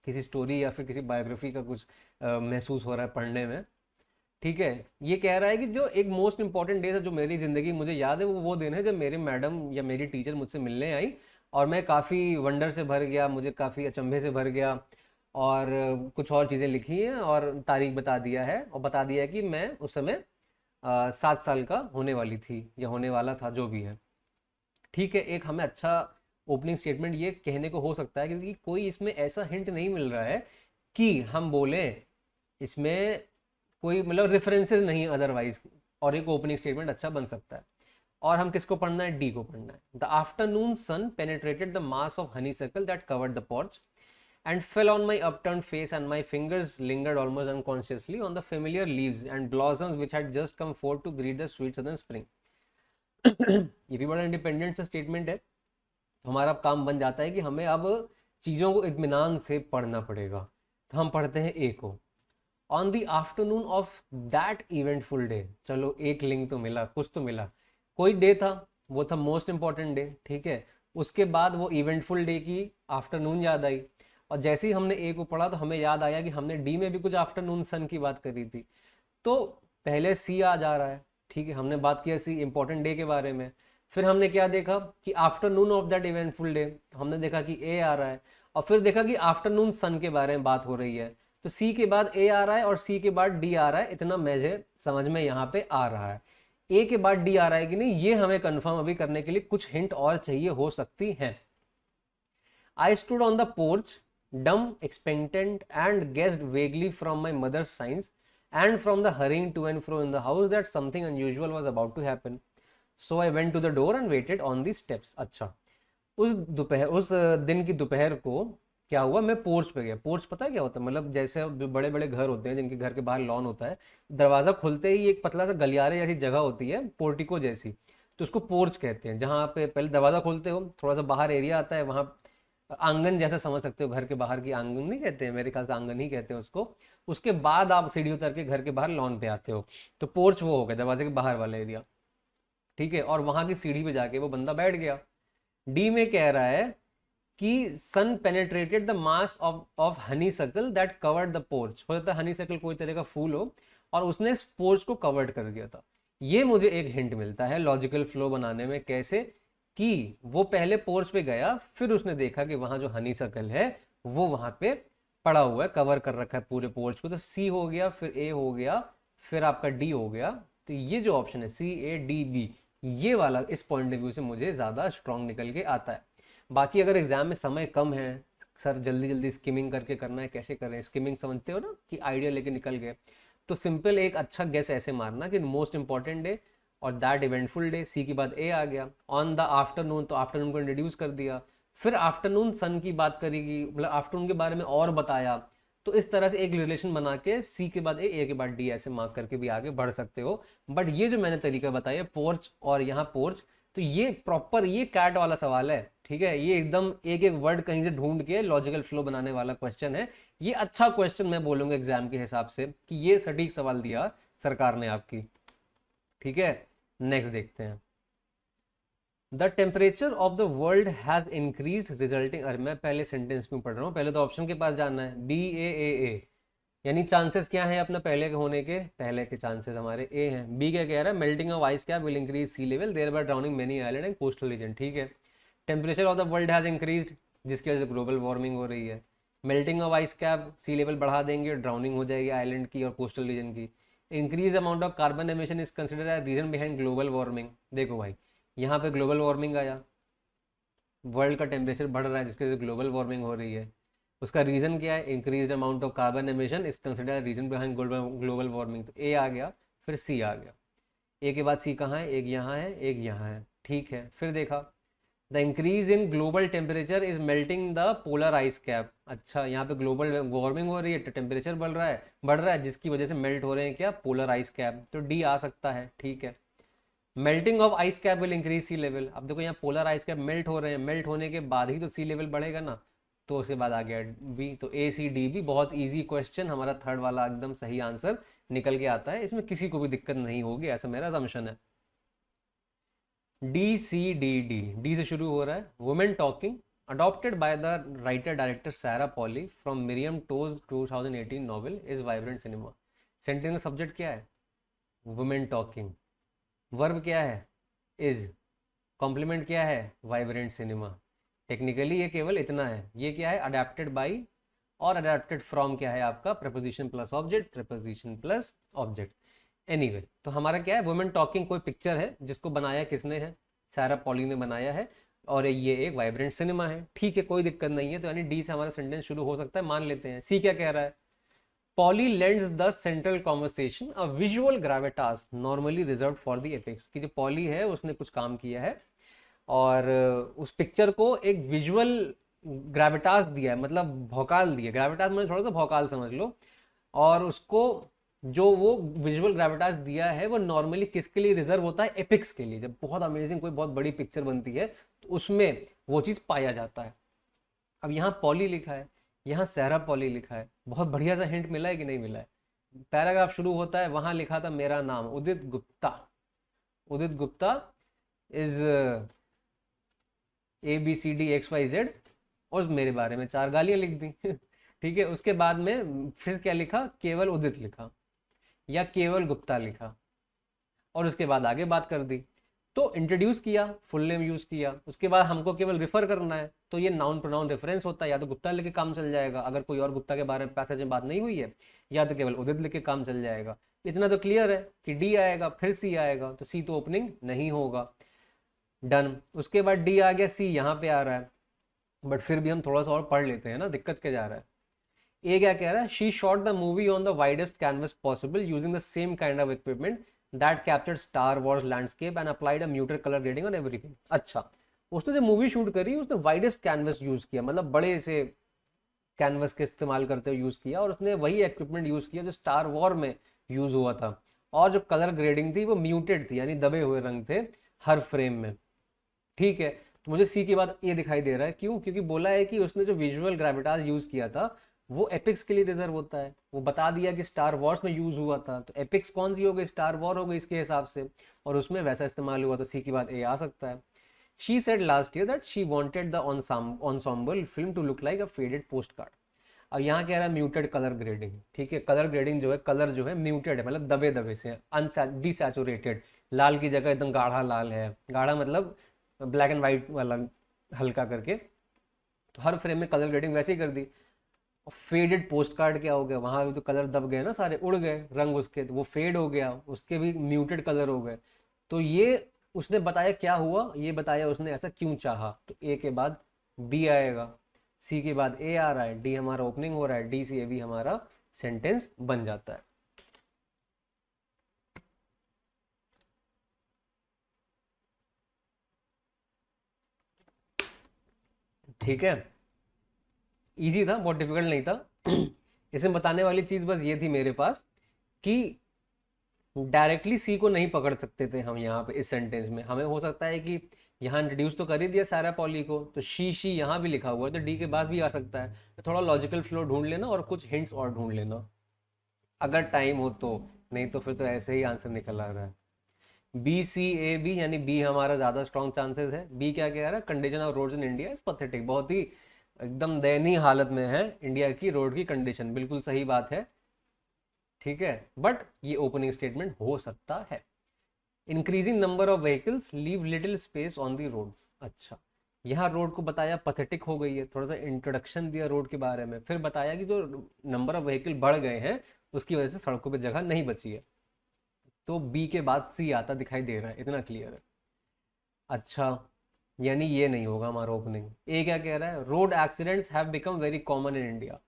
किसी स्टोरी या फिर किसी बायोग्राफी का कुछ महसूस हो रहा है पढ़ने में। ठीक है, ये कह रहा है कि जो एक मोस्ट इंपॉर्टेंट डे था जो मेरी ज़िंदगी मुझे याद है, वो दिन है जब मेरे मैडम या मेरी टीचर मुझसे मिलने आई, और मैं काफ़ी वंडर से भर गया, मुझे काफ़ी अचंभे से भर गया, और कुछ और चीज़ें लिखी हैं और तारीख बता दिया है, और बता दिया है कि मैं उस समय 7 साल का होने वाली थी या होने वाला था, जो भी है। ठीक है, एक हमें अच्छा ओपनिंग स्टेटमेंट ये कहने को हो सकता है क्योंकि कोई इसमें ऐसा हिंट नहीं मिल रहा है कि हम बोलें, इसमें कोई मतलब रेफरेंसेस नहीं अदरवाइज, और एक ओपनिंग स्टेटमेंट अच्छा बन सकता है। और हम किसको पढ़ना है, डी को पढ़ना है। The afternoon sun penetrated the mass of honeysuckle that covered the porch and fell on my upturned face, and my fingers lingered almost unconsciously on the familiar leaves and blossoms which had just come forth to greet the sweet southern spring. ये भी बड़ा independent सा statement है। तो हमारा अब काम बन जाता है कि हमें अब चीज़ों को इत्मीनान से पढ़ना पड़ेगा। तो हम पढ़ते हैं ए को। On the afternoon of that eventful day, चलो एक लिंक तो मिला, कुछ तो मिला, कोई डे था, वो था मोस्ट इंपॉर्टेंट डे। ठीक है, उसके बाद वो इवेंटफुल डे की आफ्टरनून याद आई, और जैसे ही हमने ए को पढ़ा तो हमें याद आया कि हमने डी में भी कुछ आफ्टरनून सन की बात करी थी। तो पहले सी आ जा रहा है। ठीक है, हमने बात किया सी इंपॉर्टेंट डे के बारे में। फिर हमने क्या देखा कि afternoon of that eventful day, हमने देखा कि ए आ रहा है, और फिर देखा कि आफ्टरनून सन के बारे में बात हो रही है। तो सी के बाद ए आ रहा है और सी के बाद डी आ रहा है, इतना मुझे समझ में यहाँ पे आ रहा है। ए के बाद डी आ रहा है कि नहीं, ये हमें कंफर्म अभी करने के लिए कुछ हिंट और चाहिए हो सकती हैं। I stood on the porch, dumb, expectant, and guessed vaguely from my mother's signs and from the hurrying to and fro in the house that something unusual was about to happen. So I went to the door and waited on the steps. अच्छा, उस दिन की दोपहर को क्या हुआ, मैं porch पे गया। पोर्च पता है क्या होता है, मतलब जैसे बड़े बड़े घर होते हैं जिनके घर के बाहर लॉन होता है, दरवाजा खुलते ही एक पतला सा गलियारे जैसी जगह होती है, पोर्टिको जैसी, तो उसको पोर्च कहते हैं। जहाँ पे पहले दरवाजा खोलते हो, थोड़ा सा बाहर एरिया आता है, वहाँ आंगन जैसा समझ सकते हो, घर के बाहर की आंगन नहीं कहते हैं, मेरे ख्याल से आंगन ही कहते हैं उसको। उसके बाद आप सीढ़ी उतर के घर के बाहर लॉन पे आते हो, तो पोर्च वो हो गया, दरवाजे के बाहर वाला एरिया। ठीक है, और वहां की सीढ़ी पे जाके वो बंदा बैठ गया। डी में कह रहा है कि sun penetrated the mass of honeysuckle that covered the porch. हो जाता है हनी सर्कल कोई तरह का फूल हो और उसने इस पोर्च को कवर्ड कर दिया था। ये मुझे एक हिंट मिलता है लॉजिकल फ्लो बनाने में, कैसे कि वो पहले पोर्च पे गया, फिर उसने देखा कि वहां जो हनी सर्कल है वो वहां पे पड़ा हुआ है, कवर कर रखा है पूरे पोर्च को। तो सी हो गया, फिर ए हो गया, फिर आपका डी हो गया। तो ये जो ऑप्शन है सी ए डी बी, ये वाला इस पॉइंट ऑफ व्यू से मुझे ज्यादा स्ट्रांग निकल के आता है। बाकी अगर एग्जाम में समय कम है, सर जल्दी जल्दी स्किमिंग करके करना है, कैसे करें स्किमिंग, समझते हो ना कि आइडिया लेके निकल गए, तो सिंपल एक अच्छा गेस ऐसे मारना कि मोस्ट इंपॉर्टेंट डे और दैट इवेंटफुल डे, सी के बाद ए आ गया। ऑन द आफ्टरनून, तो आफ्टरनून को इंट्रोड्यूस कर दिया, फिर आफ्टरनून सन की बात करेगी, मतलब आफ्टरनून के बारे में और बताया, तो इस तरह से एक रिलेशन बना के सी के बाद ए के बाद डी ऐसे मार्क करके भी आगे बढ़ सकते हो। बट ये जो मैंने तरीका बताया पोर्च और यहाँ पोर्च, तो ये प्रॉपर ये कैट वाला सवाल है, ठीक है। ये एकदम एक एक वर्ड कहीं से ढूंढ के लॉजिकल फ्लो बनाने वाला क्वेश्चन है। ये अच्छा क्वेश्चन मैं बोलूंगा एग्जाम के हिसाब से कि ये सटीक सवाल दिया सरकार ने आपकी, ठीक है। नेक्स्ट देखते हैं। The temperature of the world has increase resulting, अरे मैं पहले सेंटेंस में पढ़ रहा हूँ, पहले तो ऑप्शन के पास जाना है। BAAA यानी चांसेस क्या है अपना पहले के होने के, पहले के चांसेस हमारे ए हैं। बी क्या कह रहा है, melting of ice cap will increase sea level thereby drowning many island and coastal region, ठीक है। Temperature of the world has increase, जिसकी वजह से ग्लोबल वार्मिंग हो रही है। Melting of ice cap, sea level बढ़ा देंगे, ड्राउनिंग हो जाएगी आइलैंड की और कोस्टल रीजन की। Increase amount of carbon emission is considered as reason behind global warming. देखो भाई यहाँ पे ग्लोबल वार्मिंग आया, वर्ल्ड का टेम्परेचर बढ़ रहा है जिसकी वजह से ग्लोबल वार्मिंग हो रही है। उसका रीजन क्या है, increase amount of carbon emission is considered reason behind global warming. तो ए आ गया, फिर सी आ गया। ए के बाद सी कहाँ है, एक यहाँ है एक यहाँ है, ठीक है। फिर देखा the increase in global temperature is melting the polar ice cap. अच्छा यहाँ पे ग्लोबल वार्मिंग हो रही है, टेम्परेचर बढ़ रहा है जिसकी वजह से मेल्ट हो रहे हैं क्या, पोलर आइस कैप। तो डी आ सकता है, ठीक है। Melting of ice cap will increase sea level, अब देखो यहाँ पोलर आइस कैप मेल्ट हो रहे हैं, मेल्ट होने के बाद ही तो सी लेवल बढ़ेगा ना, तो उसके बाद आ गया बी। तो A C D भी बहुत इजी क्वेश्चन, हमारा थर्ड वाला एकदम सही आंसर निकल के आता है, इसमें किसी को भी दिक्कत नहीं होगी ऐसा मेरा असम्पशन है। DCDD, डी से शुरू हो रहा है। Women talking adopted by the writer director Sarah Polley from Miriam Toews 2018 novel is vibrant cinema. Sentence का सब्जेक्ट क्या है, वुमेन टॉकिंग। वर्ब क्या है, इज। कॉम्प्लीमेंट क्या है, वाइब्रेंट सिनेमा। टेक्निकली ये केवल इतना है। ये क्या है, अडेप्टेड बाई और अडेप्टेड फ्रॉम क्या है आपका, preposition plus object, preposition plus object. Anyway तो हमारा क्या है, वुमेन टॉकिंग कोई पिक्चर है जिसको बनाया किसने है, सारा पॉली ने बनाया है, और ये एक वाइब्रेंट सिनेमा है, ठीक है, कोई दिक्कत नहीं है। तो यानी डी से हमारा सेंटेंस शुरू हो सकता है, मान लेते हैं। सी क्या कह रहा है, Polly lends the central conversation a visual gravitas normally reserved for the epics, कि जो पॉली है उसने कुछ काम किया है और उस पिक्चर को एक विजुअल ग्रेविटास दिया है, मतलब भौकाल दिया। ग्रेविटास में थोड़ा सा भौकाल समझ लो। और उसको जो वो विजुअल ग्रेविटास दिया है वो नॉर्मली किसके लिए रिजर्व होता है, एपिक्स के लिए। जब बहुत अमेजिंग कोई बहुत बड़ी पिक्चर बनती है तो उसमें वो चीज़ पाया जाता है। अब यहाँ पॉली लिखा है, यहाँ सहरा पॉली लिखा है, बहुत बढ़िया सा हिंट मिला है कि नहीं मिला है। पैराग्राफ शुरू होता है, वहां लिखा था मेरा नाम उदित गुप्ता। उदित गुप्ता इज ABCDXYZ, और मेरे बारे में चार गालियां लिख दी ठीक है। उसके बाद में फिर क्या लिखा, केवल उदित लिखा या केवल गुप्ता लिखा, और उसके बाद आगे बात कर दी। तो इंट्रोड्यूस किया, फुल नेम यूज किया, उसके बाद हमको केवल रिफर करना है, तो ये नाउन प्रोनाउन रेफरेंस होता है। या तो गुप्ता लिख के काम चल जाएगा अगर कोई और गुप्ता के बारे में पैसेज में बात नहीं हुई है, या तो केवल उदित लिख के काम चल जाएगा। इतना तो क्लियर है कि डी आएगा फिर सी आएगा, तो सी तो ओपनिंग नहीं होगा। डन। उसके बाद डी आ गया, सी यहाँ पे आ रहा है, बट फिर भी हम थोड़ा सा और पढ़ लेते हैं ना, दिक्कत क्या जा रहा है। ए क्या कह रहा है, she shot the movie on the widest canvas possible using the same kind of equipment that captured star Wars landscape and applied a muted colour grading on everything. अच्छा, उसने जो मूवी शूट करी उसने वाइडेस्ट कैनवस यूज किया, मतलब बड़े से canvas के इस्तेमाल करते हुए यूज किया, और उसने वही इक्विपमेंट यूज किया जो स्टार वॉर में यूज हुआ था। और जो कलर ग्रेडिंग थी वो म्यूटेड थी, यानी दबे हुए रंग थे हर फ्रेम में, ठीक है। तो मुझे सी के बाद ए दिखाई दे रहा है, क्यों, क्योंकि बोला है कि उसने जो विजुअल ग्रेविटास यूज किया था वो एपिक्स के लिए रिजर्व होता है। वो बता दिया कि स्टार वॉर्स में यूज हुआ था, तो एपिक्स कौन सी हो गई, स्टार वॉर हो गई इसके हिसाब से, और उसमें वैसा इस्तेमाल हुआ, तो सी के बाद ए आ सकता है। She said last year that she wanted the ensemble film to look like a faded postcard. अब यहाँ कह रहा है म्यूटेड कलर ग्रेडिंग, ठीक है। कलर ग्रेडिंग जो है, कलर जो है म्यूटेड है, मतलब दबे दबे से, डिसैचुरेटेड। लाल की जगह एकदम गाढ़ा लाल है, गाढ़ा मतलब ब्लैक एंड व्हाइट वाला हल्का करके। तो हर फ्रेम में कलर ग्रेडिंग वैसे ही कर दी। फेडेड पोस्ट कार्ड क्या हो गया, वहां भी तो कलर दब गए ना सारे, उड़ गए रंग उसके, तो वो फेड हो गया, उसके भी म्यूटेड कलर हो गए। तो ये उसने बताया क्या हुआ, ये बताया उसने ऐसा क्यों चाहा। तो ए के बाद बी आएगा, सी के बाद ए आ रहा है, डी हमारा ओपनिंग हो रहा है, डी सी ए भी हमारा सेंटेंस बन जाता है। ठीक है, इजी था, बहुत डिफिकल्ट नहीं था इसमें बताने वाली चीज बस ये थी मेरे पास कि डायरेक्टली सी को नहीं पकड़ सकते थे हम यहाँ पे इस सेंटेंस में। हमें हो सकता है कि यहाँ इंट्रोड्यूस तो कर ही दिया सारा पॉली को, तो शी यहाँ भी लिखा हुआ है तो डी के बाद भी आ सकता है। तो थोड़ा लॉजिकल फ्लो ढूंढ लेना और कुछ हिंट्स और ढूंढ लेना अगर टाइम हो तो, नहीं तो फिर तो ऐसे ही आंसर निकल आ रहा है। बी सी ए बी, यानी बी हमारा ज्यादा स्ट्रॉन्ग चांसेस है। बी क्या कह रहा है, condition of roads in India is pathetic, बहुत ही एकदम दयनीय हालत में है इंडिया की रोड की कंडीशन, बिल्कुल सही बात है। ठीक है, बट ये ओपनिंग स्टेटमेंट हो सकता है। Increasing number of vehicles leave little space on the roads. अच्छा, यहाँ रोड को बताया पथेटिक हो गई है, थोड़ा सा इंट्रोडक्शन दिया रोड के बारे में, फिर बताया कि जो नंबर ऑफ व्हीकल बढ़ गए हैं उसकी वजह से सड़कों पे जगह नहीं बची है। तो बी के बाद सी आता दिखाई दे रहा है, इतना क्लियर है। अच्छा, यानी ये नहीं होगा हमारा ओपनिंग। ए क्या कह रहा है, road accidents have become very common in India.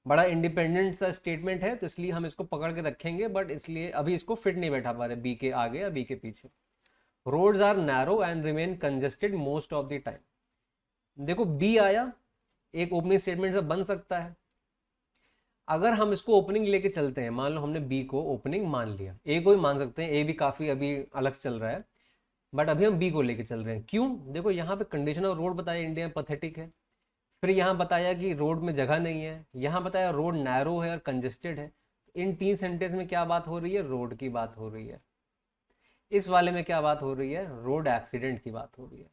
बड़ा इंडिपेंडेंट सा स्टेटमेंट है तो इसलिए हम इसको पकड़ के रखेंगे, बट इसलिए अभी इसको फिट नहीं बैठा पा रहे बी के आगे या बी के पीछे। Roads are narrow and remain congested most of the time. देखो बी आया, एक ओपनिंग स्टेटमेंट से बन सकता है। अगर हम इसको ओपनिंग लेके चलते हैं, मान लो हमने बी को ओपनिंग मान लिया, ए को भी मान सकते हैं, ए भी काफी अभी अलग चल रहा है, बट अभी हम बी को लेके चल रहे हैं। क्यों, देखो यहाँ पे कंडीशन ऑफ रोड बताया इंडिया में पथेटिक है, फिर यहाँ बताया कि रोड में जगह नहीं है, यहाँ बताया रोड नैरो है और कंजेस्टेड है। तो इन तीन सेंटेंस में क्या बात हो रही है, रोड की बात हो रही है। इस वाले में क्या बात हो रही है, रोड एक्सीडेंट की बात हो रही है।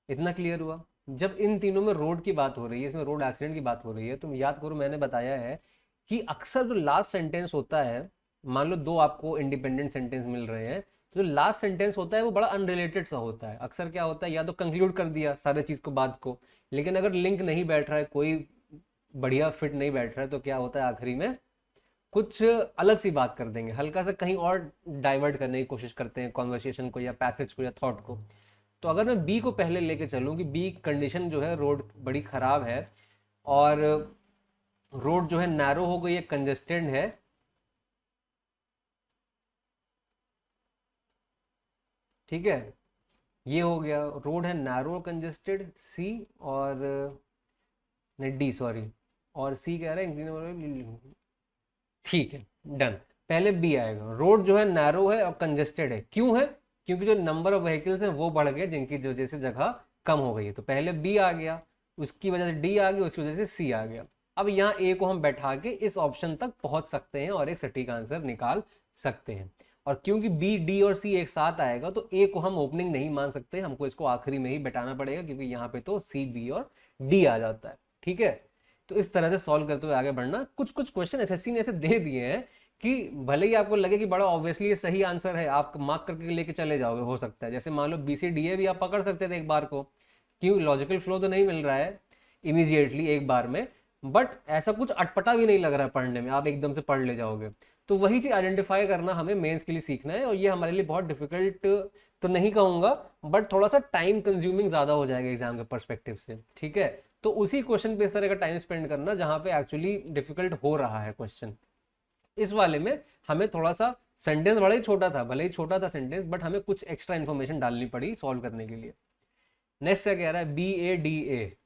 इतना क्लियर हुआ। जब इन तीनों में रोड की बात हो रही है, इसमें रोड एक्सीडेंट की बात हो रही है, तुम याद करो मैंने बताया है कि अक्सर जो लास्ट सेंटेंस होता है, मान लो दो आपको इंडिपेंडेंट सेंटेंस मिल रहे हैं, तो जो लास्ट सेंटेंस होता है वो बड़ा अनरिलेटेड सा होता है। अक्सर क्या होता है, या तो कंक्लूड कर दिया सारे चीज को बात को, लेकिन अगर लिंक नहीं बैठ रहा है, कोई बढ़िया फिट नहीं बैठ रहा है, तो क्या होता है आखिरी में कुछ अलग सी बात कर देंगे, हल्का सा कहीं और डाइवर्ट करने की कोशिश करते हैं कॉन्वर्सेशन को या पैसेज को या थॉट को। तो अगर मैं बी को पहले लेके चलूँ कि बी कंडीशन जो है रोड बड़ी खराब है और रोड जो है नैरो हो गई है, कंजेस्टेड है, ठीक है, ये हो गया, रोड है नैरो कंजेस्टेड सी, और नहीं डी सॉरी, और सी कह रहा है, ठीक है डन। पहले बी आएगा, रोड जो है नैरो है और कंजेस्टेड है, क्यों है, क्योंकि जो नंबर ऑफ व्हीकल्स हैं वो बढ़ गए, जिनकी वजह से जगह कम हो गई है। तो पहले बी आ गया, उसकी वजह से डी आ गया, उसकी वजह से सी आ गया। अब यहाँ ए को हम बैठा के इस ऑप्शन तक पहुंच सकते हैं और एक सटीक आंसर निकाल सकते हैं। और क्योंकि बी डी और सी एक साथ आएगा तो ए को हम ओपनिंग नहीं मान सकते, हमको इसको आखिरी में ही बैठाना पड़ेगा, क्योंकि यहाँ पे तो सी बी और डी आ जाता है। ठीक है, तो इस तरह से सॉल्व करते हुए आगे बढ़ना। कुछ कुछ क्वेश्चन एसएससी ने ऐसे दे दिए हैं कि भले ही आपको लगे कि बड़ा ऑब्वियसली ये सही आंसर है, आप मार्क करके लेके चले जाओगे, हो सकता है। जैसे मान लो बी सी डी ए भी आप पकड़ सकते थे एक बार को, क्यों, लॉजिकल फ्लो तो नहीं मिल रहा है इमीजिएटली एक बार में, बट ऐसा कुछ अटपटा भी नहीं लग रहा है पढ़ने में, आप एकदम से पढ़ ले जाओगे। तो वही चीज आइडेंटिफाई करना हमें मेंस के लिए सीखना है, और ये हमारे लिए बहुत डिफिकल्ट तो नहीं कहूंगा, बट थोड़ा सा टाइम कंज्यूमिंग ज्यादा हो जाएगा एग्जाम के परस्पेक्टिव से। ठीक है, तो उसी क्वेश्चन पे इस तरह का टाइम स्पेंड करना जहां पे एक्चुअली डिफिकल्ट हो रहा है क्वेश्चन। इस वाले में हमें थोड़ा सा, सेंटेंस बड़ा ही छोटा था, भले ही छोटा था सेंटेंस, बट हमें कुछ एक्स्ट्रा इन्फॉर्मेशन डालनी पड़ी सॉल्व करने के लिए। नेक्स्ट क्या कह रहा है, B A D A,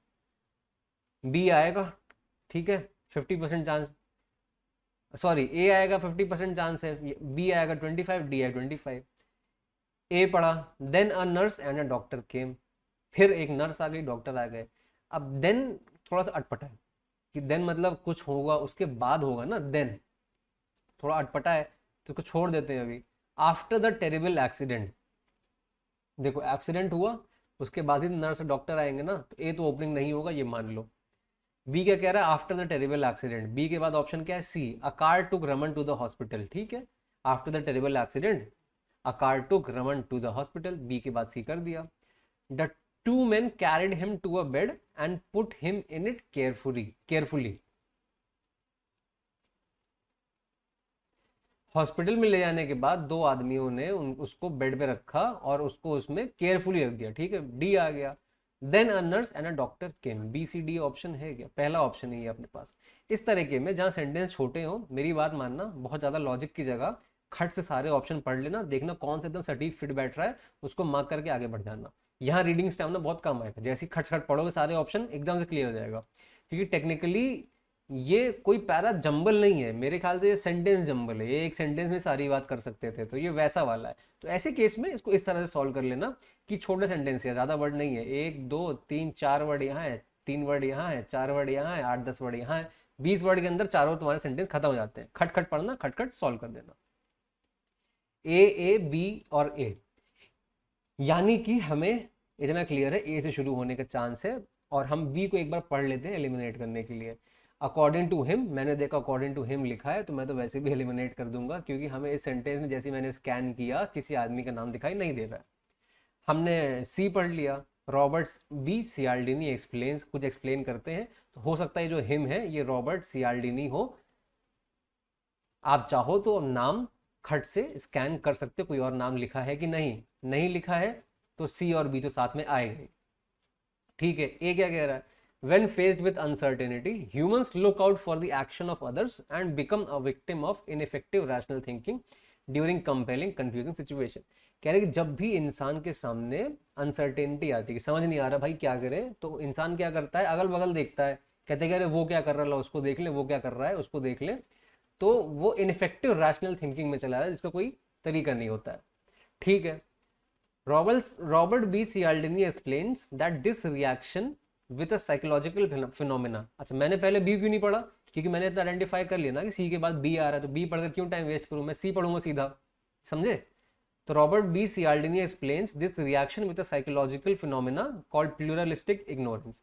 B आएगा, ठीक है, 50% चांस, सॉरी ए आएगा 50% चांस है, बी आएगा 25, डी है 25। ए पढ़ा, then a nurse and a doctor came, फिर एक नर्स आ गई, डॉक्टर आ गए। अब देन थोड़ा सा अटपटा है कि देन मतलब कुछ होगा उसके बाद होगा ना, देन थोड़ा अटपटा है तो इसको छोड़ देते हैं अभी। आफ्टर द टेरिबल एक्सीडेंट, देखो एक्सीडेंट हुआ उसके बाद ही नर्स डॉक्टर आएंगे ना, तो ए तो ओपनिंग नहीं होगा ये मान लो। बी क्या कह रहा है, after the terrible accident, B के बाद ऑप्शन क्या है, C, a car took Raman to the hospital. ठीक है, after the terrible accident a car took Raman to the hospital, B के बाद सी कर दिया। The two men carried him to a bed and put him in it carefully। Hospital में ले जाने के बाद दो आदमियों ने उसको बेड पे रखा और उसको उसमें केयरफुली रख दिया। ठीक है, डी आ गया। Then a nurse and a doctor came, B C D option है क्या, पहला ऑप्शन ही है अपने पास। इस तरीके में जहां सेंटेंस छोटे हो, मेरी बात मानना, बहुत ज्यादा लॉजिक की जगह खट से सारे ऑप्शन पढ़ लेना, देखना कौन सा एकदम सटीक फिट बैठ रहा है, उसको मार्क करके आगे बढ़ जाना। यहाँ रीडिंग स्टैमिना बहुत कम आएगा, जैसे ही खट खट पढ़ोगे सारे ऑप्शन एकदम से क्लियर हो जाएगा, क्योंकि टेक्निकली ये कोई पैरा जंबल नहीं है, मेरे ख्याल से ये सेंटेंस जंबल है, ये एक सेंटेंस में सारी बात कर सकते थे, तो ये वैसा वाला है। तो ऐसे केस में इसको इस तरह से सॉल्व कर लेना कि छोटे सेंटेंस है, ज्यादा वर्ड नहीं है, 1 2 3 4 वर्ड यहाँ है, 3 वर्ड यहाँ है, 4 वर्ड यहाँ है, 8 10 वर्ड यहाँ है, 20 वर्ड के अंदर चारों तुम्हारे सेंटेंस खत्म हो जाते हैं। खट खट पढ़ना, खट खट सॉल्व कर देना। ए बी और ए, यानी कि हमें इतना क्लियर है ए से शुरू होने का चांस है, और हम बी को एक बार पढ़ लेते हैं एलिमिनेट करने के लिए। अकॉर्डिंग टू हिम, मैंने देखा अकॉर्डिंग टू हिम लिखा है, तो मैं तो वैसे भी एलिमिनेट कर दूंगा, क्योंकि हमें इस सेंटेंस में जैसे मैंने स्कैन किया किसी आदमी का नाम दिखाई नहीं दे रहा है। हमने सी पढ़ लिया, रॉबर्ट्स बी सियाल्डिनी एक्सप्लेन्स, कुछ एक्सप्लेन करते हैं, तो हो सकता है जो हिम है ये रॉबर्ट सियाल्डिनी हो। आप चाहो तो नाम खट से स्कैन कर सकते हो, कोई और नाम लिखा है कि नहीं, नहीं लिखा है तो सी और बी तो साथ में आएंगे। ठीक है, ए क्या कह रहा है, when faced with uncertainty humans look out for the action of others and become a victim of ineffective rational thinking during compelling confusing situation। कह रहे कि जब भी इंसान के सामने अनसर्टेनिटी आती है कि समझ नहीं आ रहा भाई क्या करे, तो इंसान क्या करता है, अगल बगल देखता है, कहते कह रहे वो क्या कर रहा है उसको देख ले, वो क्या कर रहा है उसको देख ले, तो वो इनफेक्टिव रैशनल थिंकिंग में चला रहा है जिसका कोई तरीका नहीं होता है। ठीक है, Robert B. Cialdini explains that this reaction with a psychological phenomena। अच्छा, मैंने पहले बी क्यों नहीं पढ़ा, क्योंकि मैंने इतना आइडेंटिफाई कर लिया ना कि सी के बाद बी आ रहा है, तो बी पढ़कर क्यों टाइम वेस्ट करूं, मैं सी पढ़ूंगा सीधा, समझे। तो Robert B Cialdini explains this reaction with a psychological phenomena called pluralistic ignorance.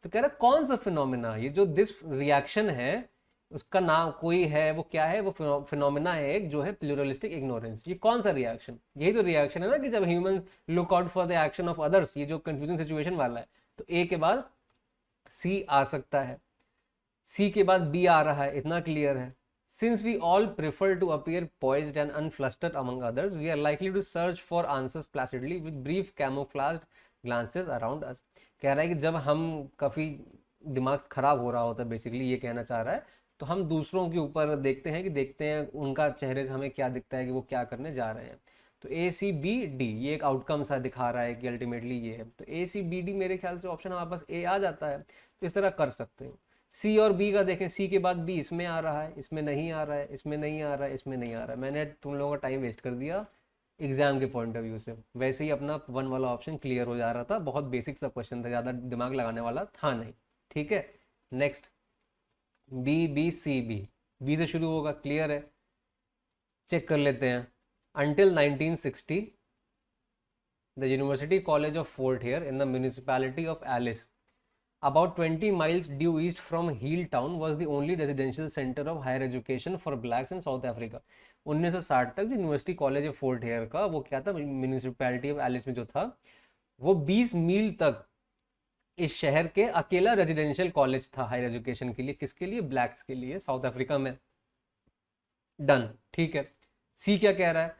तो कह रहा है कौन सा फिनोमिना, ये जो दिस रिएक्शन है उसका नाम कोई है, वो क्या है, वो फिनोमिना है एक जो है प्लूरलिस्टिक इग्नोरेंस। ये कौन सा रिएक्शन, यही तो रिएक्शन है ना कि जब human look out for the action of others, ये जो कंफ्यूजिंग सिचुएशन वाला है। तो ए के बाद सी आ सकता है, सी के बाद बी आ रहा है, इतना क्लियर है। Since we all prefer to appear poised and unflustered among others we are likely to search for answers placidly with brief camouflaged glances around us. कह रहा है कि जब हम काफी दिमाग खराब हो रहा होता है, बेसिकली ये कहना चाह रहा है, तो हम दूसरों के ऊपर देखते हैं कि देखते हैं उनका चेहरे से हमें क्या दिखता है कि वो क्या करने जा रहे हैं। तो ए सी बी डी ये एक आउटकम सा दिखा रहा है कि अल्टीमेटली ये है, तो ए सी बी डी मेरे ख्याल से ऑप्शन हमारे पास ए आ जाता है, तो इस तरह कर सकते हैं। सी और बी का देखें, सी के बाद बी इसमें आ रहा है, इसमें नहीं आ रहा है, इसमें नहीं आ रहा है, इसमें नहीं आ रहा है, मैंने तुम लोगों का टाइम वेस्ट कर दिया एग्जाम के पॉइंट ऑफ व्यू से। वैसे ही अपना वन वाला ऑप्शन क्लियर हो जा रहा था, बहुत बेसिक सा क्वेश्चन था, ज़्यादा दिमाग लगाने वाला था नहीं। ठीक है, next B B C B, B से शुरू होगा, क्लियर है, चेक कर लेते हैं। Until 1960 the university college of Fort Hare in the municipality of Alice about 20 miles due east from Heel Town was the only residential center of higher education for blacks in South Africa। 1960 तक जो university college of Fort Hare का वो क्या था, municipality of Alice में जो था, वो 20 मील तक इस शहर के अकेला रेजिडेंशियल कॉलेज था हायर एजुकेशन के लिए, किसके लिए, ब्लैक्स के लिए, साउथ अफ्रीका में। डन, ठीक है। सी क्या कह रहा है,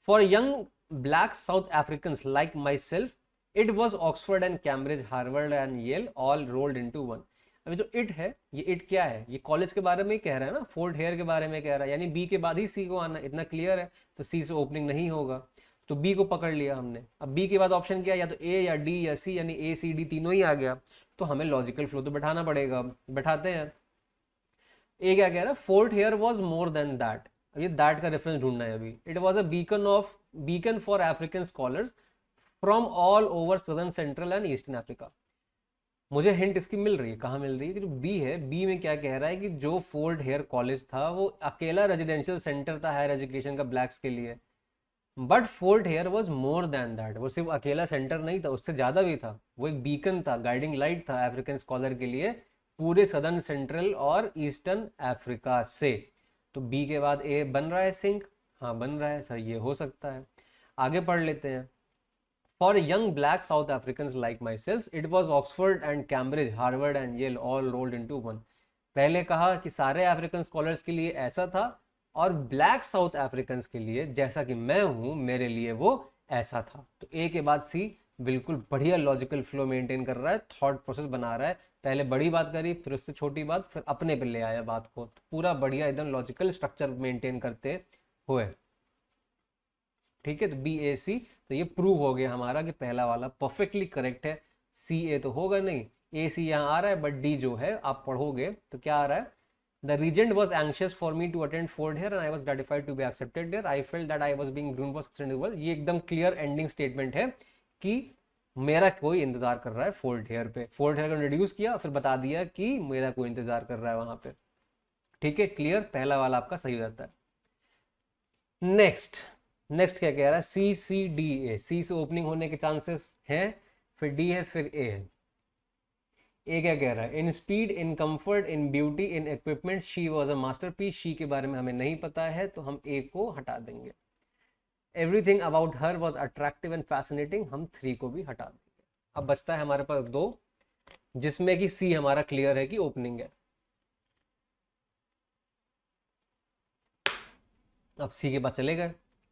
for young black South African like myself it was Oxford and Cambridge Harvard and Yale all rolled into one. अभी जो इट है, ये इट क्या है, ये कॉलेज के बारे में ही कह रहा है ना, फोर्ट हेयर के बारे में कह रहा है, यानी बी के बाद ही सी को आना, इतना क्लियर है, तो सी से ओपनिंग नहीं होगा, तो बी को पकड़ लिया हमने। अब बी के बाद ऑप्शन क्या है, या तो ए या डी या सी, यानी ए सी डी तीनों ही आ गया, तो हमें लॉजिकल फ्लो तो बैठाना पड़ेगा, बैठाते हैं। ए क्या कह रहा है, Fort Hare was more than that, अब ये दैट का रेफरेंस ढूंढना है अभी। It was a beacon for African scholars from all over southern central and eastern Africa. मुझे हिंट इसकी मिल रही है, कहाँ मिल रही है, कि जो बी है, बी में क्या कह रहा है कि जो फोर्ट हेयर कॉलेज था वो अकेला रेजिडेंशियल सेंटर था हायर एजुकेशन का ब्लैक्स के लिए, but Fort Hare was more than that, वो सिर्फ अकेला सेंटर नहीं था, उससे ज्यादा भी था, वो एक बीकन था, गाइडिंग लाइट था अफ्रीकन स्कॉलर के लिए पूरे सदर्न सेंट्रल और ईस्टर्न अफ्रीका से। तो बी के बाद ए बन रहा है सिंक, हाँ बन रहा है सर, ये हो सकता है। आगे पढ़ लेते हैं। For young black South African like myself it was Oxford and Cambridge Harvard and Yale all rolled into one. पहले कहा कि सारे अफ्रीकन स्कॉलर्स के लिए ऐसा था, और ब्लैक साउथ अफ्रीकन के लिए जैसा कि मैं हूं मेरे लिए वो ऐसा था। तो ए के बाद सी बिल्कुल बढ़िया लॉजिकल फ्लो मेंटेन कर रहा है, थॉट प्रोसेस बना रहा है, पहले बड़ी बात करी, फिर उससे छोटी बात, फिर अपने पे ले आया बात को, तो पूरा बढ़िया एकदम लॉजिकल स्ट्रक्चर मेंटेन करते हुए। ठीक है, तो बी ए सी, तो ये प्रूव हो गया हमारा कि पहला वाला परफेक्टली करेक्ट है। सी ए तो होगा नहीं, ए सी यहाँ आ रहा है, बट डी जो है आप पढ़ोगे तो क्या आ रहा है, the regent was anxious for me to attend Fort Hare and I was gratified to be accepted there, I felt that I was being groomed for successful. ये एकदम क्लियर एंडिंग स्टेटमेंट है कि मेरा कोई इंतजार कर रहा है फोर्ट हेयर पे। फोर्ट हेयर को इंट्रोड्यूस किया, फिर बता दिया कि मेरा कोई इंतजार कर रहा है वहां पे। ठीक है, क्लियर, पहला वाला आपका सही हो जाता है। नेक्स्ट, नेक्स्ट क्या कह रहा है, सी सी डी ए, सी से ओपनिंग होने के चांसेस हैं, फिर डी है, फिर ए है। ए क्या कह रहा है, in speed, in comfort, in beauty, in equipment she was a masterpiece. She के बारे में हमें नहीं पता है तो हम ए को हटा देंगे। Everything about her was attractive and fascinating, हम 3 को भी हटा देंगे। अब बचता है हमारे पास 2, जिसमें कि सी हमारा क्लियर है कि ओपनिंग है। अब सी के पास चले गए।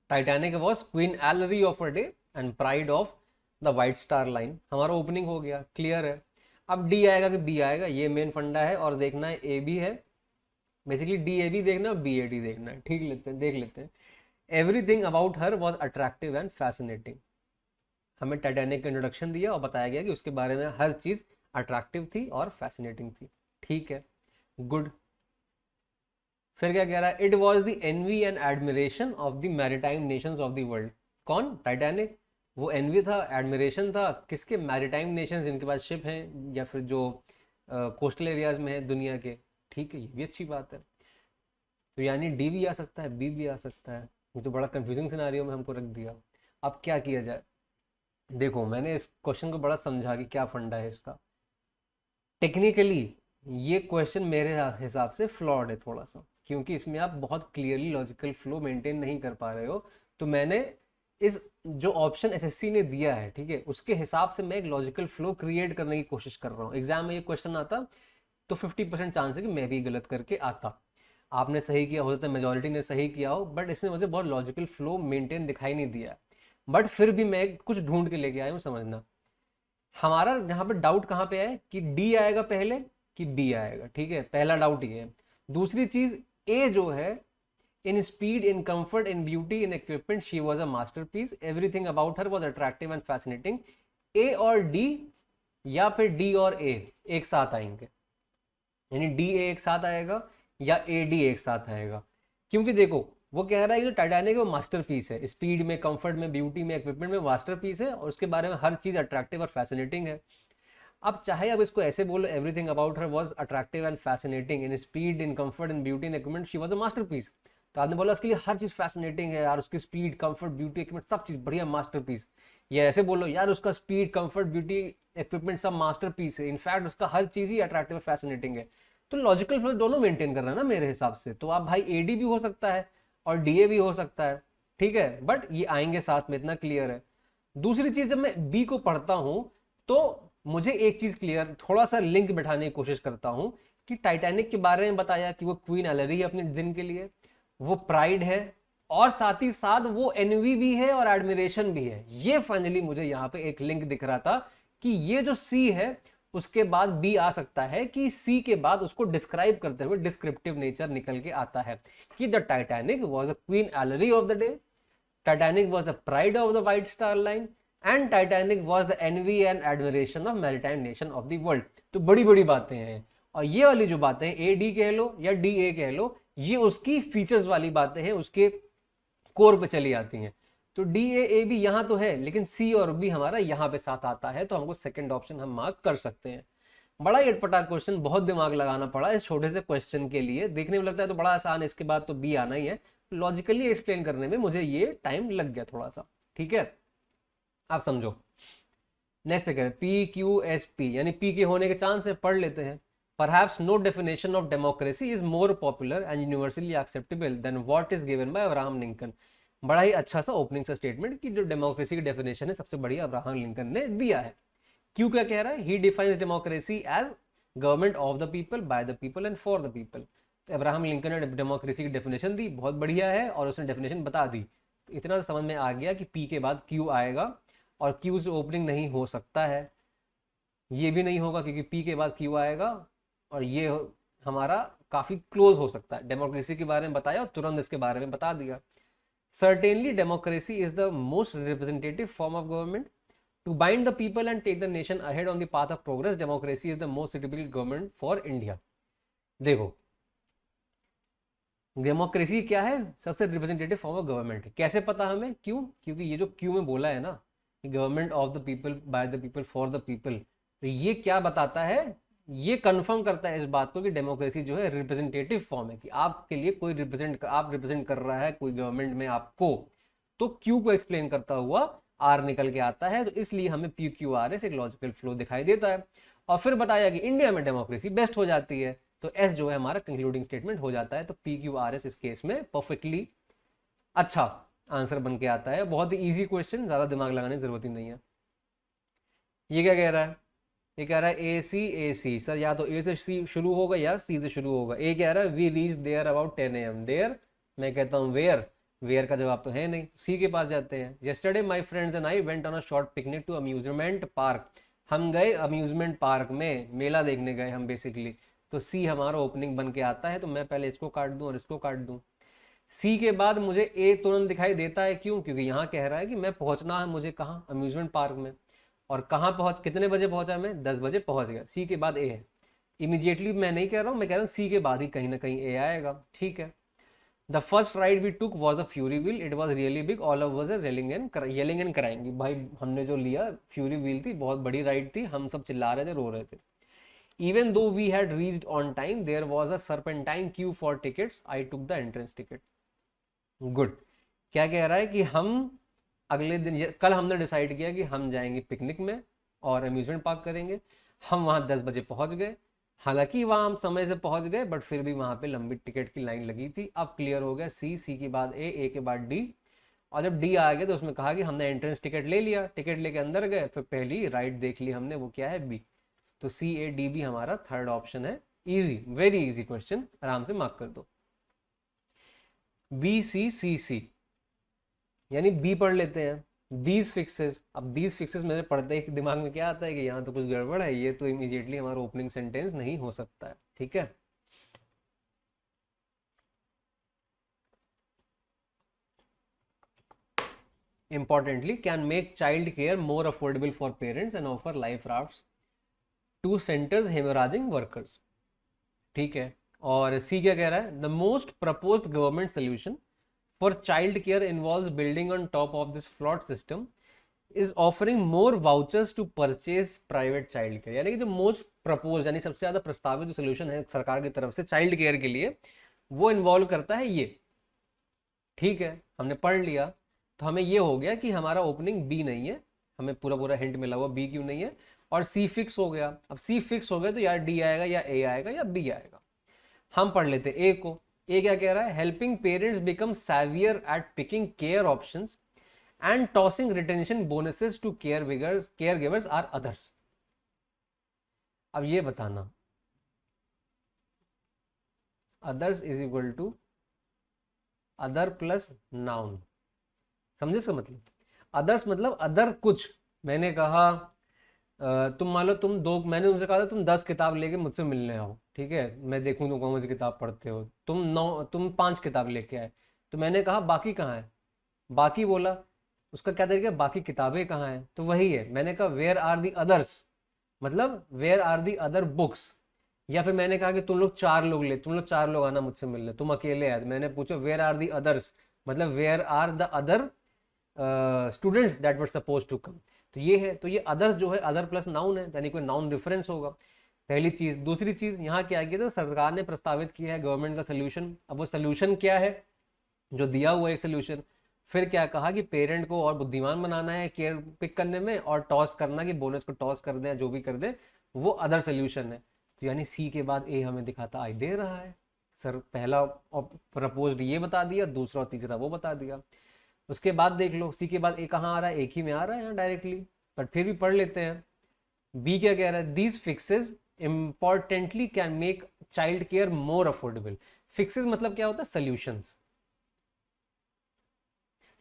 टाइटैनिक वॉज क्वीन एलरी of a day and pride of the White Star line, हमारा ओपनिंग हो गया, क्लियर है। अब डी आएगा कि बी आएगा, ये मेन फंडा है, और देखना है ए बी है, बेसिकली डी ए बी देखना है और बी ए डी देखना है। ठीक, लेते हैं, देख लेते हैं। Everything about her was attractive and fascinating, हमें टाइटैनिक का इंट्रोडक्शन दिया और बताया गया कि उसके बारे में हर चीज अट्रैक्टिव थी और फैसिनेटिंग थी। ठीक है, गुड। फिर क्या कह रहा है, it was the envy and admiration of the maritime nations of the world. कौन, टाइटैनिक, वो एनवी था, एडमिरेशन था, किसके, मैरिटाइम नेशंस जिनके पास शिप हैं या फिर जो कोस्टल एरियाज में है दुनिया के। ठीक है, ये भी अच्छी बात है। तो यानी डी भी आ सकता है, बी भी आ सकता है। ये तो बड़ा कंफ्यूजिंग सिनारियो में हमको रख दिया। अब क्या किया जाए, देखो मैंने इस क्वेश्चन को बड़ा समझा कि क्या फंडा है इसका। टेक्निकली ये क्वेश्चन मेरे हिसाब से फ्लॉड है थोड़ा सा, क्योंकि इसमें आप बहुत क्लियरली लॉजिकल फ्लो मेंटेन नहीं कर पा रहे हो। तो मैंने इस जो ऑप्शन एसएससी ने दिया है, ठीक है, उसके हिसाब से मैं एक लॉजिकल फ्लो क्रिएट करने की कोशिश कर रहा हूँ। एग्जाम में ये क्वेश्चन आता तो 50% चांस है कि मैं भी गलत करके आता। आपने सही किया हो सकता है, मेजोरिटी ने सही किया हो, बट इसने मुझे बहुत लॉजिकल फ्लो मेंटेन दिखाई नहीं दिया। बट फिर भी मैं कुछ ढूंढ के लेके आया हूँ, समझना। हमारा यहाँ पे डाउट कहाँ पे है कि डी आएगा पहले कि बी आएगा। ठीक है, पहला डाउट ये है। दूसरी चीज, ए जो है, in speed, in comfort, in beauty, in equipment she was a masterpiece, everything about her was attractive and fascinating. A और डी, या फिर डी और ए एक साथ आएंगे, यानी डी ए एक साथ आएगा या ए डी एक साथ आएगा। क्योंकि देखो वो कह रहा है कि टाइटैनिक वो मास्टरपीस है, स्पीड में, कंफर्ट में, ब्यूटी में, इक्विपमेंट में मास्टरपीस है, और उसके बारे में हर चीज अट्रैक्टिव और फैसिनेटिंग है। अब चाहे अब इसको ऐसे बोलो, everything about her was attractive and fascinating, in speed, in comfort, in beauty, in equipment she was a masterpiece. तो आपने बोला उसके लिए हर चीज फैसिनेटिंग है यार, उसकी स्पीड, कंफर्ट, ब्यूटी, इक्विपमेंट सब चीज बढ़िया, मास्टरपीस। ये ऐसे बोलो यार उसका स्पीड, कंफर्ट, ब्यूटी, इक्विपमेंट सब मास्टरपीस है, इनफैक्ट उसका हर चीज ही अट्रैक्टिव, फैसिनेटिंग है। तो लॉजिकल फ्लो दोनों मेंटेन कर रहा है ना मेरे हिसाब से। तो आप भाई एडी भी हो सकता है और डीए भी हो सकता है, ठीक है, बट ये आएंगे साथ में, इतना क्लियर है। दूसरी चीज, जब मैं बी को पढ़ता हूं तो मुझे एक चीज क्लियर, थोड़ा सा लिंक बैठाने की कोशिश करता हूं कि टाइटैनिक के बारे में बताया कि वो क्वीन एलरी है अपने दिन के लिए, वो प्राइड है, और साथ ही साथ वो एनवी भी है और एडमिरेशन भी है। ये फाइनली मुझे यहाँ पे एक लिंक दिख रहा था कि ये जो सी है उसके बाद बी आ सकता है, कि सी के बाद उसको डिस्क्राइब करते हुए डिस्क्रिप्टिव नेचर निकल के आता है कि the Titanic was a queen एलरी of the day, Titanic was the pride of the White Star Line, and Titanic was the envy and admiration of maritime nation of the world. तो बड़ी बड़ी बातें हैं, और ये वाली जो बातें ए डी कह लो या डी ए कह लो, ये उसकी फीचर्स वाली बातें हैं, उसके कोर पे चली आती हैं। तो डी ए भी यहां तो है, लेकिन सी और बी हमारा यहां पे साथ आता है, तो हमको सेकंड ऑप्शन हम मार्क कर सकते हैं। बड़ा ही अटपटा क्वेश्चन, बहुत दिमाग लगाना पड़ा इस छोटे से क्वेश्चन के लिए। देखने में लगता है तो बड़ा आसान है, इसके बाद तो बी आना ही है। लॉजिकली एक्सप्लेन करने में मुझे ये टाइम लग गया थोड़ा सा। ठीक है, आप समझो। नेक्स्ट है पी क्यू एस पी, यानी पी के होने के चांस है, पढ़ लेते हैं। Perhaps no definition of democracy is more popular and universally acceptable than what is given by Abraham Lincoln. बड़ा ही अच्छा सा ओपनिंग सा स्टेटमेंट कि जो डेमोक्रेसी की डेफिनेशन है सबसे बढ़िया अब्राहम लिंकन ने दिया है। क्यों, क्या कह रहा है, he defines democracy as government of the people, by the people and for the people. तो अब्राहम लिंकन ने डेमोक्रेसी की डेफिनेशन दी, बहुत बढ़िया है, और उसने डेफिनेशन बता दी। तो इतना समझ में आ गया कि पी के बाद क्यू आएगा, और क्यू से ओपनिंग नहीं हो सकता है, ये भी नहीं होगा क्योंकि पी के बाद क्यू आएगा, और ये हमारा काफी क्लोज हो सकता है। डेमोक्रेसी के बारे में बताया और तुरंत इसके बारे में बता दिया। Certainly democracy is the most representative form of government to bind the people and take the nation ahead on the path of progress. Democracy is the most suitable government for India. देखो democracy क्या है? सबसे representative form of government है। कैसे पता हमें? क्यों? क्योंकि ये जो क्यू में बोला है ना, government of the people, by the people, for the people, तो ये क्या बताता है? ये कंफर्म करता है इस बात को कि डेमोक्रेसी जो है रिप्रेजेंटेटिव फॉर्म है, कि आपके लिए कोई आप रिप्रेजेंट कर रहा है कोई गवर्नमेंट में आपको, तो क्यू को एक्सप्लेन करता हुआ आर निकल के आता है। तो इसलिए हमें पी क्यू आर एस एक लॉजिकल फ्लो दिखाई देता है। और फिर बताया कि इंडिया में डेमोक्रेसी बेस्ट हो जाती है, तो एस जो है हमारा कंक्लूडिंग स्टेटमेंट हो जाता है। तो पी क्यू आर एस इस केस में परफेक्टली अच्छा आंसर बन के आता है। बहुत ही इजी क्वेश्चन, ज्यादा दिमाग लगाने की जरूरत ही नहीं है। ये क्या कह रहा है? ये कह रहा है ए सी। सर या तो ए से सी शुरू होगा या सी से शुरू होगा। ए कह रहा है we reach there about 10 AM। There, मैं कहता हूँ वेयर। वेयर का जवाब तो है नहीं, सी के पास जाते हैं। Yesterday my friends and I went on a short picnic to amusement park. हम गए अम्यूजमेंट पार्क में, मेला देखने गए हम बेसिकली। तो सी हमारा ओपनिंग बन के आता है। तो मैं पहले इसको काट दूं और इसको काट दूं। सी के बाद मुझे ए तुरंत दिखाई देता है। क्यों? क्योंकि यहाँ कह रहा है कि मैं पहुंचना है मुझे कहाँ, अम्यूजमेंट पार्क में। और कहाँ पहुंच, कितने बजे पहुंचा मैं? 10 बजे पहुंच गया। सी के बाद ए है। इमीडिएटली मैं नहीं कह रहा हूँ, मैं कह रहा हूँ सी के बाद ही कहीं ना कहीं ए आएगा। ठीक है। The first ride we took was a ferris wheel, it was really big, all of us yelling and crying. भाई हमने जो लिया फ्यूरी व्हील थी, बहुत बड़ी राइड थी, हम सब चिल्ला रहे थे, रो रहे थे। Even though we had reached on time there was a serpentine queue for tickets, I took the entrance ticket. Good. क्या कह रहा है कि हम अगले दिन, कल हमने डिसाइड किया कि हम जाएंगे पिकनिक में और अम्यूजमेंट पार्क करेंगे। हम वहाँ 10 बजे पहुँच गए। हालांकि वहाँ हम समय से पहुँच गए, बट फिर भी वहाँ पे लंबी टिकट की लाइन लगी थी। अब क्लियर हो गया, सी, सी के बाद ए के बाद डी। और जब डी आ गया तो उसमें कहा कि हमने एंट्रेंस टिकट ले लिया, टिकट लेके अंदर गए, फिर पहली राइड देख ली हमने, वो क्या है? बी। तो सी ए डी बी हमारा थर्ड ऑप्शन है। इजी, वेरी इजी क्वेश्चन, आराम से मार्क कर दो। बी सी सी, यानी बी पढ़ लेते हैं। दीज फिक्सेस, अब दीज फिक्सेस मेरे पढ़ते ही दिमाग में क्या आता है कि यहाँ तो कुछ गड़बड़ है, ये तो इमीडिएटली हमारा ओपनिंग सेंटेंस नहीं हो सकता है। ठीक है। Importantly, can make child care more affordable for parents and offer life rafts to centers hemorrhaging workers. ठीक है। और सी क्या कह रहा है? The most proposed government solution for child care involves building on top of this flawed system is offering more vouchers to purchase private child care. यानी कि जो मोस्ट प्रपोज, यानी सबसे ज्यादा प्रस्तावित जो सोल्यूशन है सरकार की तरफ से चाइल्ड केयर के लिए, वो इन्वॉल्व करता है ये। ठीक है, हमने पढ़ लिया। तो हमें ये हो गया कि हमारा ओपनिंग बी नहीं है, हमें पूरा पूरा हिंट मिला हुआ बी क्यों नहीं है। और सी फिक्स हो गया। अब सी फिक्स हो गया तो यार डी आएगा या ए आएगा या बी आएगा। हम पढ़ लेते ए को। ए क्या कह रहा है? Helping parents become savvier at picking care options and tossing retention bonuses to caregivers are others। अब ये बताना, others is equal to other plus noun। समझे इसका मतलब? others मतलब अदर कुछ। मैंने कहा तुम मान लो तुम दो, मैंने तुमसे कहा था तुम 10 किताब लेके मुझसे मिलने आओ, ठीक है, मैं देखूं तुम कौन सी किताब पढ़ते हो। तुम 5 किताब लेके आए। तो मैंने कहा बाकी कहाँ है? बाकी बोला, उसका क्या तरीका है? बाकी किताबें कहाँ हैं? तो वही है, मैंने कहा वेयर आर दी अदर्स, मतलब where are the other books. या फिर मैंने कहा कि तुम लोग 4 लोग आना मुझसे मिलने, तुम अकेले आए, मैंने पूछा वेयर आर दी अदर्स, मतलब where are the other students that were suppose to come. तो ये है, तो ये अदर्स जो है अदर प्लस नाउन है, यानी कोई नाउन डिफरेंस होगा। पहली चीज। दूसरी चीज, यहाँ क्या किया था? सरकार ने प्रस्तावित किया है गवर्नमेंट का सोल्यूशन। अब वो सोल्यूशन क्या है? जो दिया हुआ एक सोल्यूशन। फिर क्या कहा कि पेरेंट को और बुद्धिमान बनाना है केयर पिक करने में, और टॉस करना कि बोनस को टॉस कर दे, जो भी कर दे, वो अदर सोल्यूशन है। तो यानी सी के बाद ए हमें दिखाता आई दे रहा है। सर पहला प्रपोज्ड ये बता दिया, दूसरा और तीसरा वो बता दिया। उसके बाद देख लो सी के बाद ए कहाँ आ रहा है? एक ही में आ रहा है यहाँ डायरेक्टली, बट फिर भी पढ़ लेते हैं। बी क्या कह रहा है? These fixes importantly can make child care more affordable. Fixes मतलब क्या होता है? सोल्यूशंस।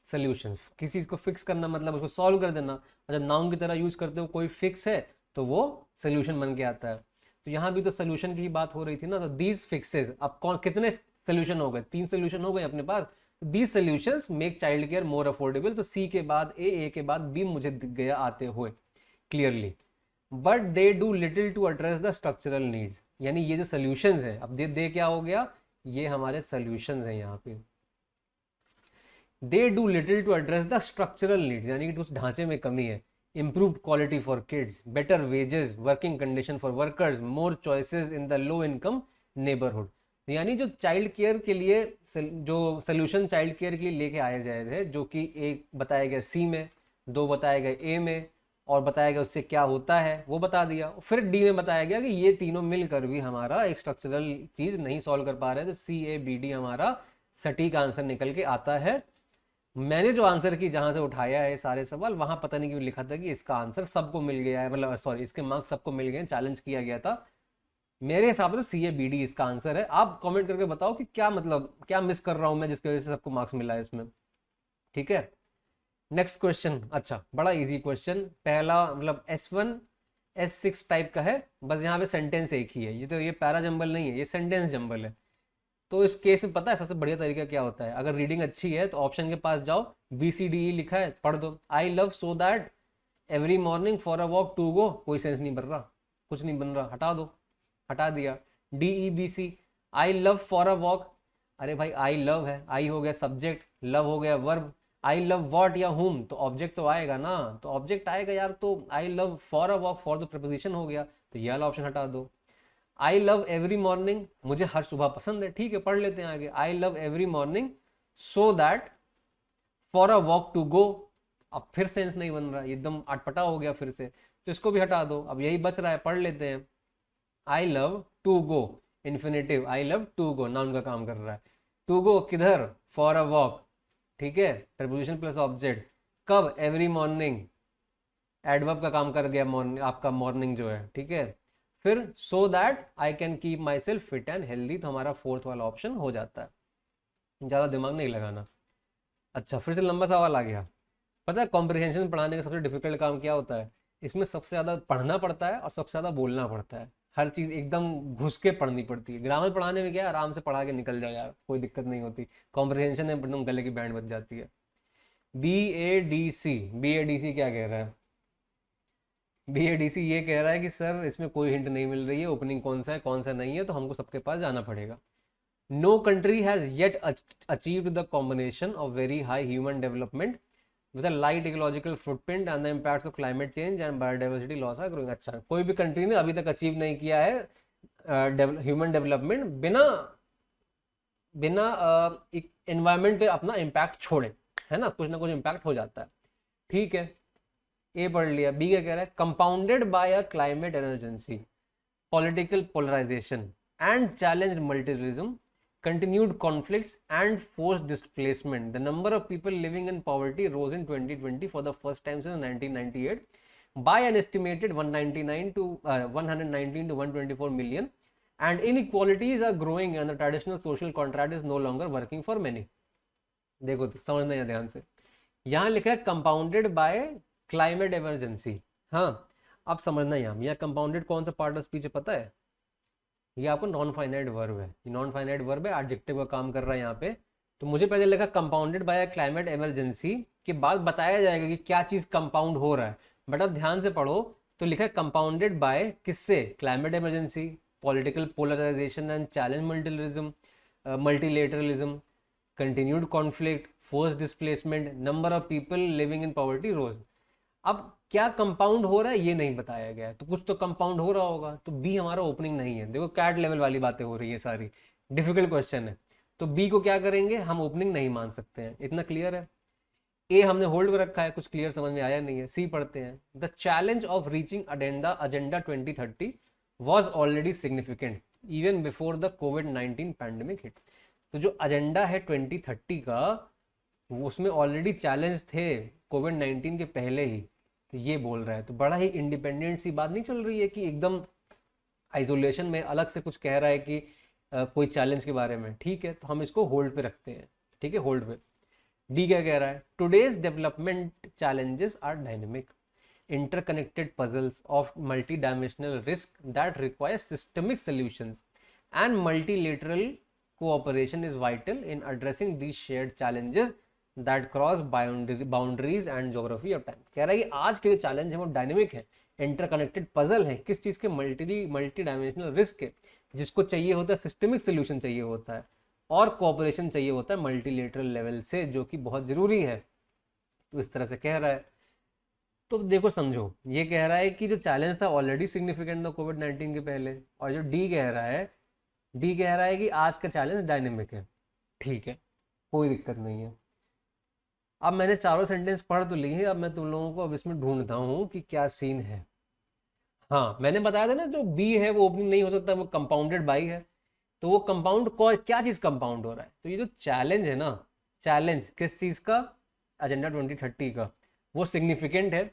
सोल्यूशन, किसी चीज को फिक्स करना मतलब उसको सॉल्व कर देना। और जब नाउन की तरह यूज करते हो कोई फिक्स है तो वो सोल्यूशन बन के आता है। तो यहाँ भी तो सोल्यूशन की बात हो रही थी ना। तो दीज फिक्सेस, अब कौन कितने सोल्यूशन हो गए? 3 सोल्यूशन हो गए अपने पास। These solutions make child care more affordable. तो सी के बाद ए के बाद बी मुझे दिख गया आते हुए clearly. But they do little to address the structural needs. यानी ये जो सोल्यूशंस है, अब दे क्या हो गया? ये हमारे सोल्यूशन हैं यहाँ पे। They do little to address the structural needs, यानी कि उस ढांचे में कमी है। Improved quality for kids, better wages, working condition for workers, more choices in the low income neighbourhood. यानी जो चाइल्ड केयर के लिए जो सोल्यूशन चाइल्ड केयर के लिए लेके आए जाए थे, जो कि एक बताया गया सी में, दो बताया गया ए में, और बताया गया उससे क्या होता है वो बता दिया। फिर डी में बताया गया कि ये तीनों मिलकर भी हमारा एक स्ट्रक्चरल चीज नहीं सॉल्व कर पा रहे, तो सी ए बी डी हमारा सटीक आंसर निकल के आता है। मैंने जो आंसर की जहां से उठाया है सारे सवाल, वहां पता नहीं क्यों लिखा था कि इसका आंसर सबको मिल गया है, मतलब सॉरी इसके मार्क्स सबको मिल गए, चैलेंज किया गया था। मेरे हिसाब से सी ए बी डी इसका आंसर है। आप कमेंट करके बताओ कि क्या मतलब क्या मिस कर रहा हूं मैं जिसकी वजह से सबको मार्क्स मिला है इसमें। ठीक है, नेक्स्ट क्वेश्चन। अच्छा, बड़ा इजी क्वेश्चन, पहला मतलब S1 S6 टाइप का है, बस यहाँ पे सेंटेंस एक ही है, ये तो ये पैरा जंबल नहीं है, ये सेंटेंस जंबल है। तो इस केस में पता है सबसे बढ़िया तरीका क्या होता है, अगर रीडिंग अच्छी है तो ऑप्शन के पास जाओ, BCDE लिखा है पढ़ दो। I love so that every morning for a walk to go, कोई सेंस नहीं बन रहा, कुछ नहीं बन रहा, हटा दो, हटा दिया। DEBC, I love for a walk, अरे भाई आई लव है, आई हो गया सब्जेक्ट, लव हो गया वर्ब, आई लव वॉट या हुम, तो ऑब्जेक्ट तो आएगा ना, तो ऑब्जेक्ट आएगा यार, तो I love for a walk, for तो प्रपोजिशन हो गया, तो ये वाला ऑप्शन हटा दो। आई लव एवरी मॉर्निंग, मुझे हर सुबह पसंद है, ठीक है पढ़ लेते हैं आगे। I love every morning so that for a walk to go, अब फिर सेंस नहीं बन रहा, एकदम अटपटा हो गया फिर से, तो इसको भी हटा दो, अब यही बच रहा है, पढ़ लेते हैं। I love to go, infinitive, I love to go noun का काम कर रहा है, टू गो किधर, फॉर अ वॉक, ठीक है, प्रपोजिशन प्लस ऑब्जेक्ट, कब, एवरी मॉर्निंग, एडवर्ब का काम कर गया, मॉर्निंग आपका मॉर्निंग जो है, ठीक है। फिर so that I can keep my self fit and healthy, तो हमारा फोर्थ वाला ऑप्शन हो जाता है, ज़्यादा दिमाग नहीं लगाना। अच्छा, फिर से लंबा सवाल आ गया। पता है कॉम्प्रिहेंशन पढ़ाने का सबसे डिफिकल्ट काम क्या होता है, इसमें सबसे ज़्यादा पढ़ना पड़ता है और सबसे ज़्यादा बोलना पड़ता है, हर चीज़ एकदम घुस के पढ़नी पड़ती है। ग्रामर पढ़ाने में क्या है, आराम से पढ़ा के निकल जाओ यार, कोई दिक्कत नहीं होती। कॉम्प्रिहेंशन में एकदम गले की बैंड बज जाती है। BADC, BADC क्या कह रहा है, BADC ये कह रहा है कि सर इसमें कोई हिंट नहीं मिल रही है, ओपनिंग कौन सा है कौन सा नहीं है, तो हमको सबके पास जाना पड़ेगा। No country has yet achieved the combination of very high human development with a light ecological footprint and the impacts of climate change and biodiversity loss are growing. अच्छा, कोई भी कंट्री ने अभी तक अचीव नहीं किया है ह्यूमन डेवलपमेंट बिना बिना एनवायरमेंट पे अपना इम्पैक्ट छोड़े, है ना कुछ इम्पैक्ट हो जाता है, ठीक है। ए पढ़ लिया। बी क्या कह रहा है, compounded by a climate emergency, political polarization and challenge multilateralism, continued conflicts and forced displacement, the number of people living in poverty rose in 2020 for the first time since 1998 by an estimated 119 to 124 million, and inequalities are growing and the traditional social contract is no longer working for many। देखो तो समझना है ध्यान से, यहाँ लिखा है compounded bye climate emergency. हाँ, अब समझना यहाँ, यह कंपाउंडेड कौन सा पार्ट ऑफ स्पीच है पता है, ये आपको नॉन फाइनाइट वर्ब है, ये नॉन फाइनाइट वर्ब है, एडजेक्टिव का काम कर रहा है यहाँ पे। तो मुझे पहले लगा कंपाउंडेड बाय क्लाइमेट इमरजेंसी के बाद बताया जाएगा कि क्या चीज़ कंपाउंड हो रहा है, बट अब ध्यान से पढ़ो, तो लिखा है कंपाउंडेड बाय किससे, climate emergency, political polarization and challenge multilateralism, continued conflict, force displacement, number of people living in poverty rose. अब क्या कंपाउंड हो रहा है ये नहीं बताया गया है, तो कुछ तो कंपाउंड हो रहा होगा, तो बी हमारा ओपनिंग नहीं है। देखो कैट लेवल वाली बातें हो रही है सारी, डिफिकल्ट क्वेश्चन है, तो बी को क्या करेंगे, हम ओपनिंग नहीं मान सकते हैं, इतना क्लियर है। ए हमने होल्ड कर रखा है, कुछ क्लियर समझ में आया नहीं है। सी पढ़ते हैं। The challenge of reaching agenda 2030 was already significant even before the covid pandemic hit. तो जो एजेंडा है 2030 का, उसमें ऑलरेडी चैलेंज थे कोविड-19 के पहले ही, तो ये बोल रहा है। तो बड़ा ही इंडिपेंडेंट सी बात नहीं चल रही है कि एकदम आइसोलेशन में अलग से कुछ कह रहा है कि कोई चैलेंज के बारे में, ठीक है, तो हम इसको होल्ड पे रखते हैं, ठीक है, होल्ड पे। डी क्या कह रहा है, today's development challenges are dynamic interconnected puzzles of multi-dimensional risk that require systemic solutions, and multilateral cooperation is vital in addressing these shared challenges that cross boundaries and geography of time। कह रहा है कि आज के जो challenge है वो dynamic है, इंटरकनेक्टेड पजल है, किस चीज़ के, मल्टी डायमेंशनल रिस्क है, जिसको चाहिए होता है सिस्टमिक सोल्यूशन चाहिए होता है, और कोऑपरेशन चाहिए होता है मल्टीलेटरल लेवल से, जो कि बहुत ज़रूरी है। तो इस तरह से कह रहा है। तो देखो समझो, ये कह रहा है कि जो चैलेंज था ऑलरेडी सिग्निफिकेंट था कोविड-19 के पहले, और जो डी कह रहा है कि आज का चैलेंज डायनेमिक है। ठीक है, कोई दिक्कत नहीं है। अब मैंने चारों सेंटेंस पढ़ तो ली है, अब मैं तुम लोगों को अब इसमें ढूंढता हूँ कि क्या सीन है। हाँ, मैंने बताया था ना, जो बी है वो ओपनिंग नहीं हो सकता, वो कंपाउंडेड बाई है। तो वो कंपाउंड को क्या चीज कंपाउंड हो रहा है, तो ये जो चैलेंज है ना, चैलेंज किस चीज का, एजेंडा 2030 का, वो सिग्निफिकेंट है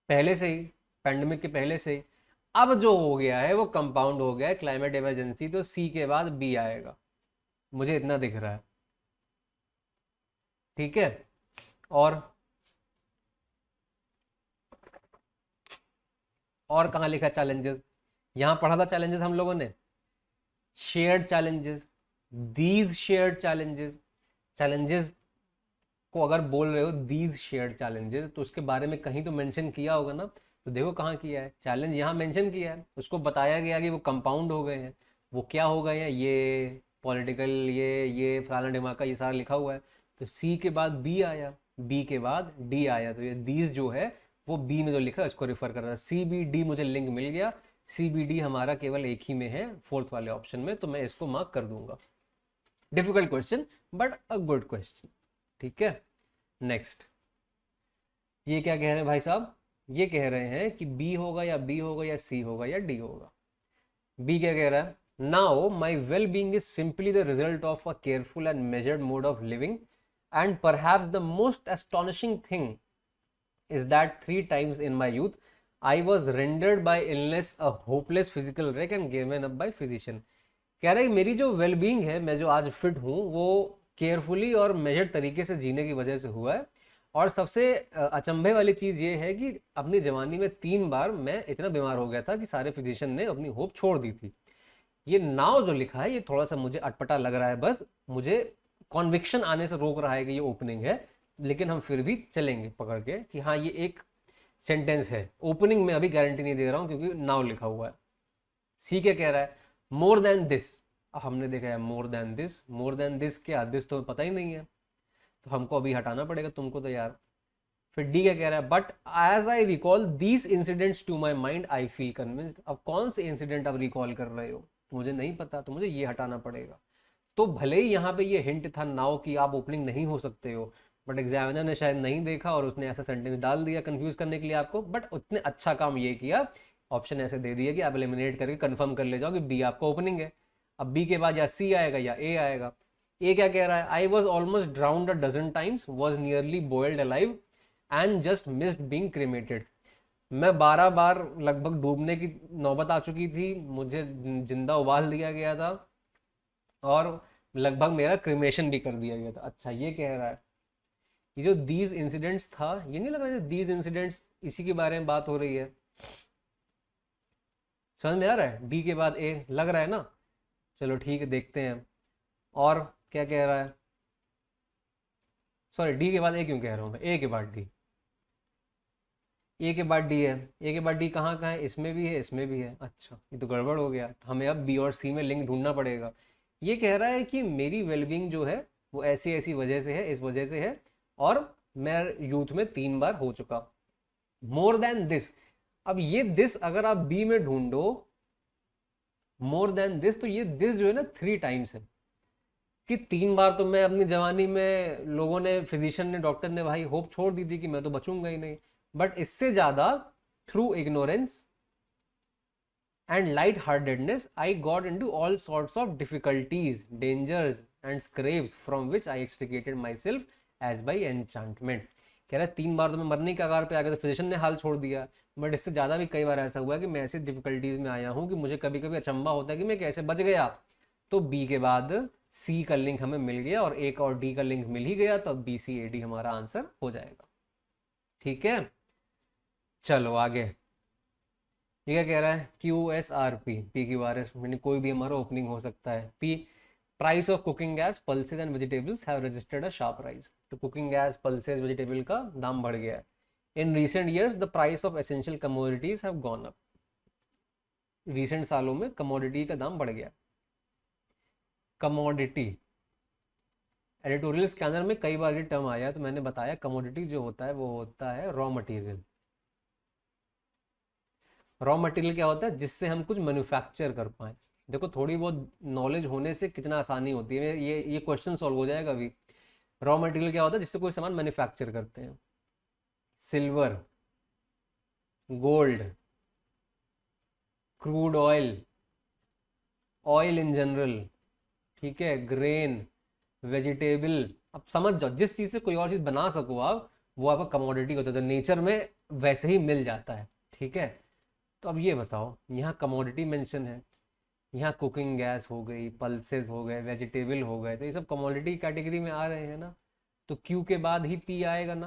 पहले से ही, पैंडमिक के पहले से ही। अब जो हो गया है वो कंपाउंड हो गया है, क्लाइमेट इमरजेंसी, तो सी के बाद बी आएगा, मुझे इतना दिख रहा है। ठीक है। और कहाँ लिखा चैलेंजेस, यहाँ पढ़ा था चैलेंजेस हम लोगों ने, shared challenges, these shared challenges. Challenges को अगर बोल रहे हो दीज शेयर्ड चैलेंजेस, तो उसके बारे में कहीं तो मेंशन किया होगा ना। तो देखो कहाँ किया है, चैलेंज यहाँ मेंशन किया है, उसको बताया गया कि वो कंपाउंड हो गए हैं। वो क्या हो गए हैं, ये पॉलिटिकल, ये फलाना ढिमाका, ये सारा लिखा हुआ है। तो सी के बाद बी आया, बी के बाद डी आया, तो ये दीज जो है वो बी में जो लिखा है उसको रिफर कर रहा है। सी बी डी मुझे लिंक मिल गया, सी बी डी हमारा केवल एक ही में है, फोर्थ वाले ऑप्शन में, तो मैं इसको मार्क कर दूंगा। Difficult question but a good question. ठीक है, नेक्स्ट। ये क्या कह रहे हैं भाई साहब, ये कह रहे हैं कि बी होगा या बी होगा या सी होगा या डी होगा। बी क्या कह रहा है, now my well being is simply the result of a careful and measured mode of living, and perhaps the most astonishing thing is that 3 times in my youth I was rendered by illness a hopeless physical wreck and given up by physician। कह रहा है कि मेरी जो wellbeing है, मैं जो आज फिट हूँ, वो केयरफुली और मेजर्ड तरीके से जीने की वजह से हुआ है। और सबसे अचंभे वाली चीज़ ये है कि अपनी जवानी में 3 बार मैं इतना बीमार हो गया था कि सारे फिजिशियन ने अपनी होप छोड़ दी थी। ये नाव जो लिखा है ये थोड़ा सा मुझे अटपटा लग रहा है, बस मुझे कॉन्विक्शन आने से रोक रहा है कि ये ओपनिंग है। लेकिन हम फिर भी चलेंगे पकड़ के कि हाँ ये एक सेंटेंस है। ओपनिंग में अभी गारंटी नहीं दे रहा हूँ क्योंकि नाव लिखा हुआ है। सी क्या कह रहा है, मोर देन दिस। अब हमने देखा है more than this, more than this क्या, दिस तो पता ही नहीं है, तो हमको अभी हटाना पड़ेगा तुमको तो यार। फिर डी क्या कह रहा है, but as I recall these incidents to my mind I feel convinced. अब कौन से इंसिडेंट आप रिकॉल कर रहे हो मुझे नहीं पता, तो मुझे ये हटाना पड़ेगा। तो भले ही यहाँ पे ये हिंट था नाउ कि आप ओपनिंग नहीं हो सकते हो, बट एग्जामिनर ने शायद नहीं देखा और उसने ऐसा सेंटेंस डाल दिया कंफ्यूज करने के लिए आपको। बट उतने अच्छा काम ये किया, ऑप्शन ऐसे दे दिए कि आप एलिमिनेट करके कंफर्म कर ले जाओ कि बी आपका ओपनिंग है। अब बी के बाद या सी आएगा या ए आएगा। ए क्या कह रहा है, I was almost drowned a dozen times, was nearly boiled alive and just missed being cremated. मैं 12 बार लगभग डूबने की नौबत आ चुकी थी, मुझे जिंदा उबाल दिया गया था, और लगभग मेरा क्रिमेशन भी कर दिया गया था। अच्छा ये कह रहा है, ये जो दीज इंसिडेंट्स था, ये नहीं लग रहा है दीज इंसिडेंट्स इसी के बारे में बात हो रही है। समझ में आ रहा है, डी के बाद ए लग रहा है ना। चलो ठीक है, देखते हैं और क्या कह रहा है। सॉरी, डी के बाद ए क्यों कह रहा हूँ मैं, ए के बाद डी, ए के बाद डी है। ए के बाद डी कहाँ कहाँ है, इसमें भी है इसमें भी है। अच्छा ये तो गड़बड़ हो गया, तो हमें अब बी और सी में लिंक ढूंढना पड़ेगा। ये कह रहा है कि मेरी वेलबींग जो है वो ऐसी ऐसी वजह से है, इस वजह से है, और मैं यूथ में 3 बार हो चुका। मोर देन दिस, अब ये दिस अगर आप बी में ढूंढो मोर देन दिस, तो ये दिस जो है ना 3 टाइम्स है, कि 3 बार तो मैं अपनी जवानी में, लोगों ने, फिजिशियन ने, डॉक्टर ने भाई होप छोड़ दी थी कि मैं तो बचूंगा ही नहीं। बट इससे ज्यादा, through ignorance and light-heartedness I got into all sorts of difficulties, dangers and scrapes from which I extricated myself as by enchantment। कह रहा है 3 बार तो मैं मरने के कगार पे आ गया, तो फिजिशियन ने हाल छोड़ दिया। बट इससे ज़्यादा भी कई बार ऐसा हुआ है कि मैं ऐसी डिफिकल्टीज में आया हूँ कि मुझे कभी कभी अचंभा होता है कि मैं कैसे बच गया। तो बी के बाद सी का लिंक हमें मिल गया और एक और डी का लिंक मिल ही गया, तो अब बी सी ए डी हमारा आंसर हो जाएगा। ठीक है, चलो आगे। ये क्या कह रहा है, Q S R P, P Q R S, मैंने कोई भी हमारा ओपनिंग हो सकता है। P, price of cooking gas, pulses and vegetables have registered a sharp rise. तो कुकिंग गैस, पल्सेज, वेजिटेबल का दाम बढ़ गया है। In recent years the price of essential commodities have gone up. Recent सालों में कमोडिटी का दाम बढ़ गया। कमोडिटी। एडिटोरियल स्कैनर में कई बार ये टर्म आया तो मैंने बताया कमोडिटी जो होता है वो होता है रॉ मटेरियल। रॉ मटेरियल क्या होता है? जिससे हम कुछ मैन्युफैक्चर कर पाए। देखो थोड़ी बहुत नॉलेज होने से कितना आसानी होती है, ये क्वेश्चन सॉल्व हो जाएगा अभी। रॉ मटेरियल क्या होता है? जिससे कोई सामान मैन्युफैक्चर करते हैं। Silver, gold, crude oil, oil in general, ठीक है, ग्रेन, वेजिटेबल। अब समझ जाओ, जिस चीज से कोई और चीज बना सको आप, वो आपका कमोडिटी होता है, तो नेचर में वैसे ही मिल जाता है। ठीक है, तो अब ये बताओ, यहाँ कमोडिटी मेंशन है, यहाँ कुकिंग गैस हो गई, पल्सेस हो गए, वेजिटेबल हो गए, तो ये सब कमोडिटी कैटेगरी में आ रहे हैं ना। तो क्यू के बाद ही पी आएगा ना।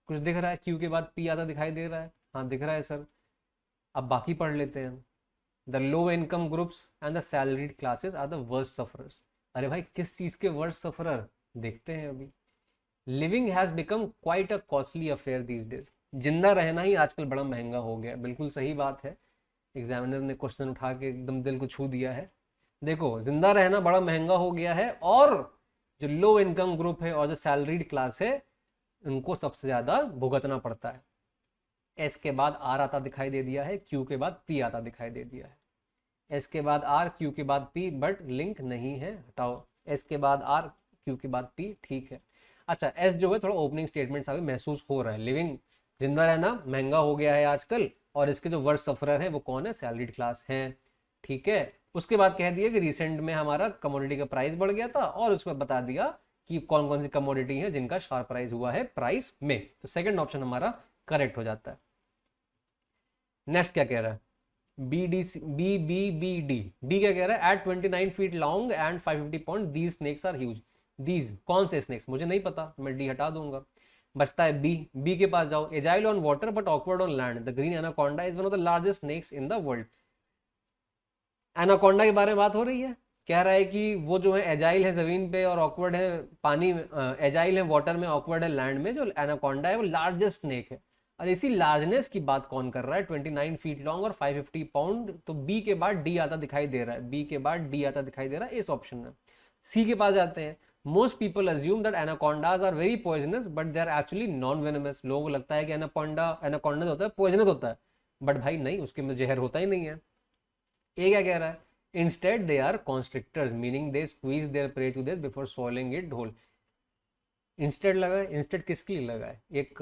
कुछ दिख रहा है? क्यू के बाद पी आता दिखाई दे रहा है? हाँ दिख रहा है सर। अब बाकी पढ़ लेते हैं। The low income groups and the salaried classes are the worst sufferers. अरे भाई किस चीज के वर्स्ट सफरर? देखते हैं अभी। Living has become quite a costly affair these days. जिंदा रहना ही आजकल बड़ा महंगा हो गया। बिल्कुल सही बात है, एग्जामिनर ने क्वेश्चन उठा के एकदम दिल को छू दिया है। देखो जिंदा रहना बड़ा महंगा हो गया है, और जो लो इनकम ग्रुप है और जो सैलरीड क्लास है उनको सबसे ज्यादा भुगतना पड़ता है। एस के बाद आर आता दिखाई दे दिया है, क्यू के बाद पी आता दिखाई दे दिया है। एस के बाद आर, क्यू के बाद पी, बट लिंक नहीं है, हटाओ। एस के बाद आर, क्यू के बाद पी, ठीक है। अच्छा, एस जो है थोड़ा ओपनिंग स्टेटमेंट अभी महसूस हो रहा है। लिविंग, जिंदा रहना महंगा हो गया है आजकल, और इसके जो वर्स्ट सफरर है वो कौन है? सैलरीड क्लास है। ठीक है, उसके बाद कह दिया कि रिसेंट में हमारा कमोडिटी का प्राइस बढ़ गया था, और उसके बाद बता दिया कि कौन कौन सी कमोडिटी है जिनका शार्प प्राइस हुआ है प्राइस में। तो सेकंड ऑप्शन हमारा करेक्ट हो जाता है। नेक्स्ट क्या कह रहा है? B D B B B D. D क्या कह रहा है? At 29 feet long and 550 pound these snakes are huge. These कौन से स्नेक्स? मुझे नहीं पता, मैं डी हटा दूंगा। बचता है बी। बी के पास जाओ। Agile on water but awkward on land, the green anaconda is one of the largest snakes in the world. Anaconda के बारे में बात हो रही है। कह रहा है कि वो जो है एजाइल है जमीन पे और ऑकवर्ड है पानी में। एजाइल है वाटर में, ऑकवर्ड है लैंड में। जो एनाकोंडा है वो लार्जेस्ट स्नेक है। और इसी लार्जनेस की बात कौन कर रहा है? 29 फीट लॉन्ग और 550 पाउंड। तो बी के बाद डी आता दिखाई दे रहा है। बी के बाद डी आता दिखाई दे रहा है इस ऑप्शन में। सी के पास जाते हैं। Most people assume that anacondas are very poisonous but they are actually non venomous. लोगों को लगता है कि एनाकोंडा होता है पॉइजनस होता है, बट भाई नहीं, उसके में जहर होता ही नहीं है। ये क्या कह रहा है? Instead they are constrictors meaning they squeeze their prey to death before swallowing it whole. Instead लगा है, इंस्टेड किसके लिए लगा है? एक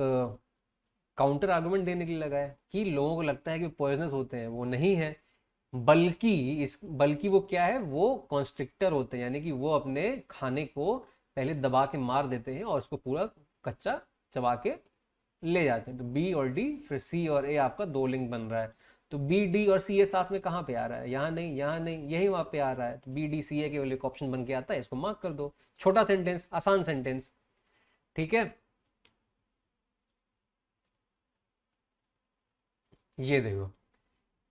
काउंटर आर्गुमेंट देने के लिए लगा है कि लोगों को लगता है कि पॉइजनस होते हैं, वो नहीं है। बल्कि वो क्या है? वो कॉन्स्ट्रिक्टर होते हैं, यानी कि वो अपने खाने को पहले दबा के मार देते हैं और उसको पूरा कच्चा चबा के ले जाते हैं। तो बी और डी, फिर सी और ए आपका दो लिंक बन रहा है। तो बी डी और सी ए साथ में कहाँ पे आ रहा है? यहाँ नहीं, यहाँ नहीं, यही वहां पे आ रहा है। तो बी डी सी ए केवल एक ऑप्शन बन के आता है, इसको मार्क कर दो। छोटा सेंटेंस, आसान सेंटेंस। ठीक है, ये देखो,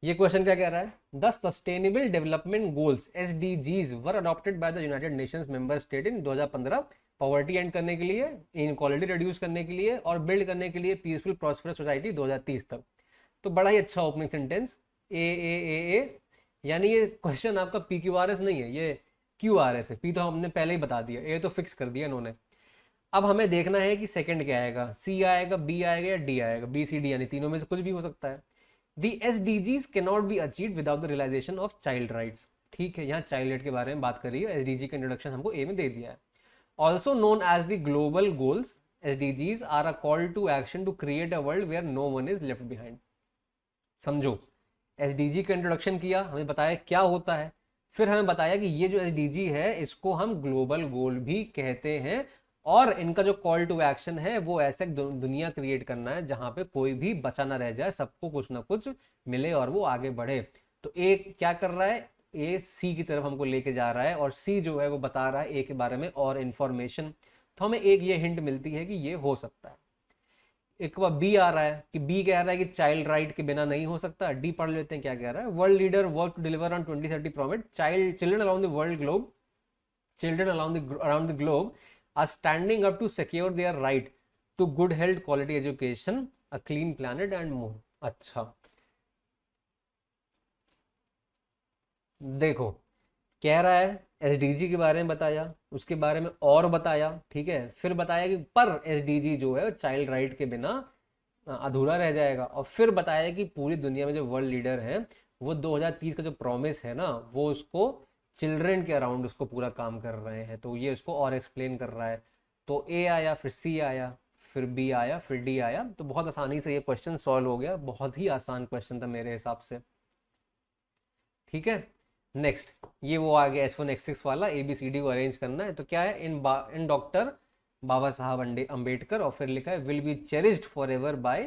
ये क्वेश्चन क्या कह रहा है? The sustainable development goals SDGs were adopted by the United Nations member state in 2015। Poverty and करने के लिए, इनक्वालिटी रिड्यूस करने के लिए, और बिल्ड करने के लिए पीसफुल प्रॉस्परस सोसाइटी 2030 तक। तो बड़ा ही अच्छा ओपनिंग सेंटेंस। ए, यानी ये क्वेश्चन आपका पी क्यू आर एस नहीं है, ये क्यू आर एस है। पी तो हमने पहले ही बता दिया, ए तो फिक्स कर दिया इन्होंने। अब हमें देखना है कि सेकंड क्या आएगा, सी आएगा, बी आएगा, या डी आएगा। बी सी डी, यानी तीनों में से कुछ भी हो सकता है। The S D Gs can not be achieve without the realization of child rights. ठीक है, यहाँ चाइल्ड राइट के बारे में बात करी है। एस डी जी का इंट्रोडक्शन हमको ए में दे दिया है। Also known as the global goals, S D Gs are a call to action to create a world where no one is left behind. समझो, एसडीजी का इंट्रोडक्शन किया, हमें बताया क्या होता है, फिर हमें बताया कि ये जो एसडीजी है इसको हम ग्लोबल गोल भी कहते हैं, और इनका जो कॉल टू एक्शन है वो ऐसे दुनिया क्रिएट करना है जहां पे कोई भी बचा ना रह जाए, सबको कुछ ना कुछ मिले और वो आगे बढ़े। तो ए क्या कर रहा है? ए सी की तरफ हमको लेके जा रहा है, और सी जो है वो बता रहा है ए के बारे में और इंफॉर्मेशन। तो हमें एक ये हिंट मिलती है कि ये हो सकता है। एक बार बी आ रहा है कि बी कह रहा है कि चाइल्ड राइट के बिना नहीं हो सकता। डी पढ़ लेते हैं क्या कह रहा है। World leader work to deliver on 2030 promise children around the world globe, children around the globe are standing up to secure their right to good health, quality education, a clean planet and more. अच्छा, देखो, कह रहा है SDG के बारे में बताया, उसके बारे में और बताया, ठीक है, फिर बताया कि पर एसडीजी जो है चाइल्ड राइट के बिना अधूरा रह जाएगा, और फिर बताया कि पूरी दुनिया में जो वर्ल्ड लीडर हैं वो 2030 का जो प्रॉमिस है ना वो उसको चिल्ड्रन के अराउंड उसको पूरा काम कर रहे हैं, तो ये उसको और एक्सप्लेन कर रहा है। तो ए आया, फिर सी आया, फिर बी आया, फिर डी आया, तो बहुत आसानी से ये क्वेश्चन सॉल्व हो गया, बहुत ही आसान क्वेश्चन था मेरे हिसाब से। ठीक है, नेक्स्ट ये वो आ गया S1 X6 वाला, ABCD को अरेंज करना है। तो क्या है, इन डॉक्टर बाबा साहब अंबेडकर, और फिर लिखा है will be cherished forever by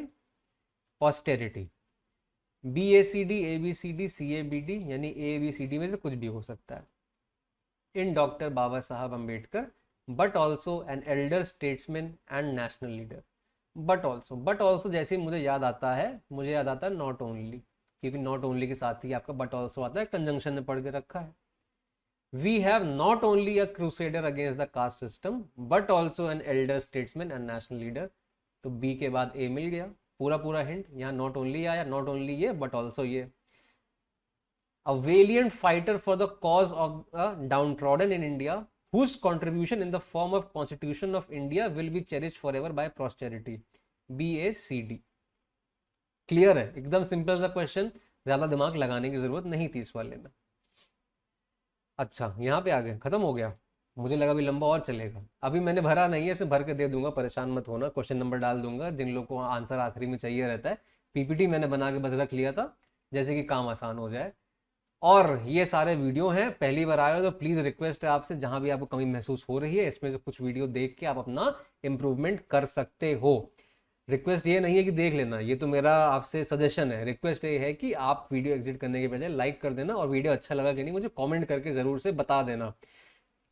posterity. BACD, ABCD, CABD, यानी ABCD में से कुछ भी हो सकता है। इन डॉक्टर बाबा साहब Ambedkar, but also an elder statesman and national leader. But also जैसे मुझे याद आता है, मुझे याद आता है नॉट ओनली, क्योंकि नॉट ओनली के साथ ही आपका बट ऑल्सो आता है, कंजंक्शन में पढ़ के रखा है। We have not only a crusader against the caste system but also an elder statesman and national leader. तो बी के बाद ए मिल गया, पूरा पूरा हिंट। यहाँ नॉट ओनली आया, नॉट ओनली ये बट ऑल्सो ये। A valiant fighter for the cause of the downtrodden in India, whose contribution in the form of Constitution of India will be cherished forever by posterity. BACD। Clear है, एकदम simple सा question, ज्यादा दिमाग लगाने की जरूरत नहीं थी इस वाले में। अच्छा, यहाँ पे आ गए, खत्म हो गया। मुझे लगा भी लंबा और चलेगा, अभी मैंने भरा नहीं है, इसे भर के दे दूंगा, परेशान मत होना, क्वेश्चन नंबर डाल दूंगा जिन लोगों को आंसर आखिरी में चाहिए रहता है। पीपीटी मैंने बना के बस रख लिया था, जैसे कि काम आसान हो जाए। और ये सारे वीडियो हैं, पहली बार आए हो तो प्लीज़ रिक्वेस्ट है आपसे, जहां भी आपको कमी महसूस हो रही है इसमें से कुछ वीडियो देख के आप अपना इम्प्रूवमेंट कर सकते हो। रिक्वेस्ट ये नहीं है कि देख लेना, ये तो मेरा आपसे सजेशन है। रिक्वेस्ट ये है कि आप वीडियो एग्जिट करने के बजाय लाइक कर देना, और वीडियो अच्छा लगा कि नहीं मुझे कमेंट करके ज़रूर से बता देना।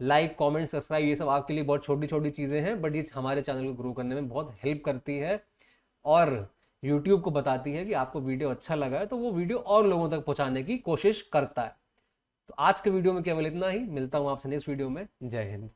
लाइक, कमेंट, सब्सक्राइब, ये सब आपके लिए बहुत छोटी छोटी चीज़ें हैं, बट ये हमारे चैनल को ग्रो करने में बहुत हेल्प करती है, और यूट्यूब को बताती है कि आपको वीडियो अच्छा लगा है, तो वो वीडियो और लोगों तक पहुंचाने की कोशिश करता है। तो आज के वीडियो में केवल इतना ही, मिलता हूं आपसे नेक्स्ट वीडियो में। जय हिंद।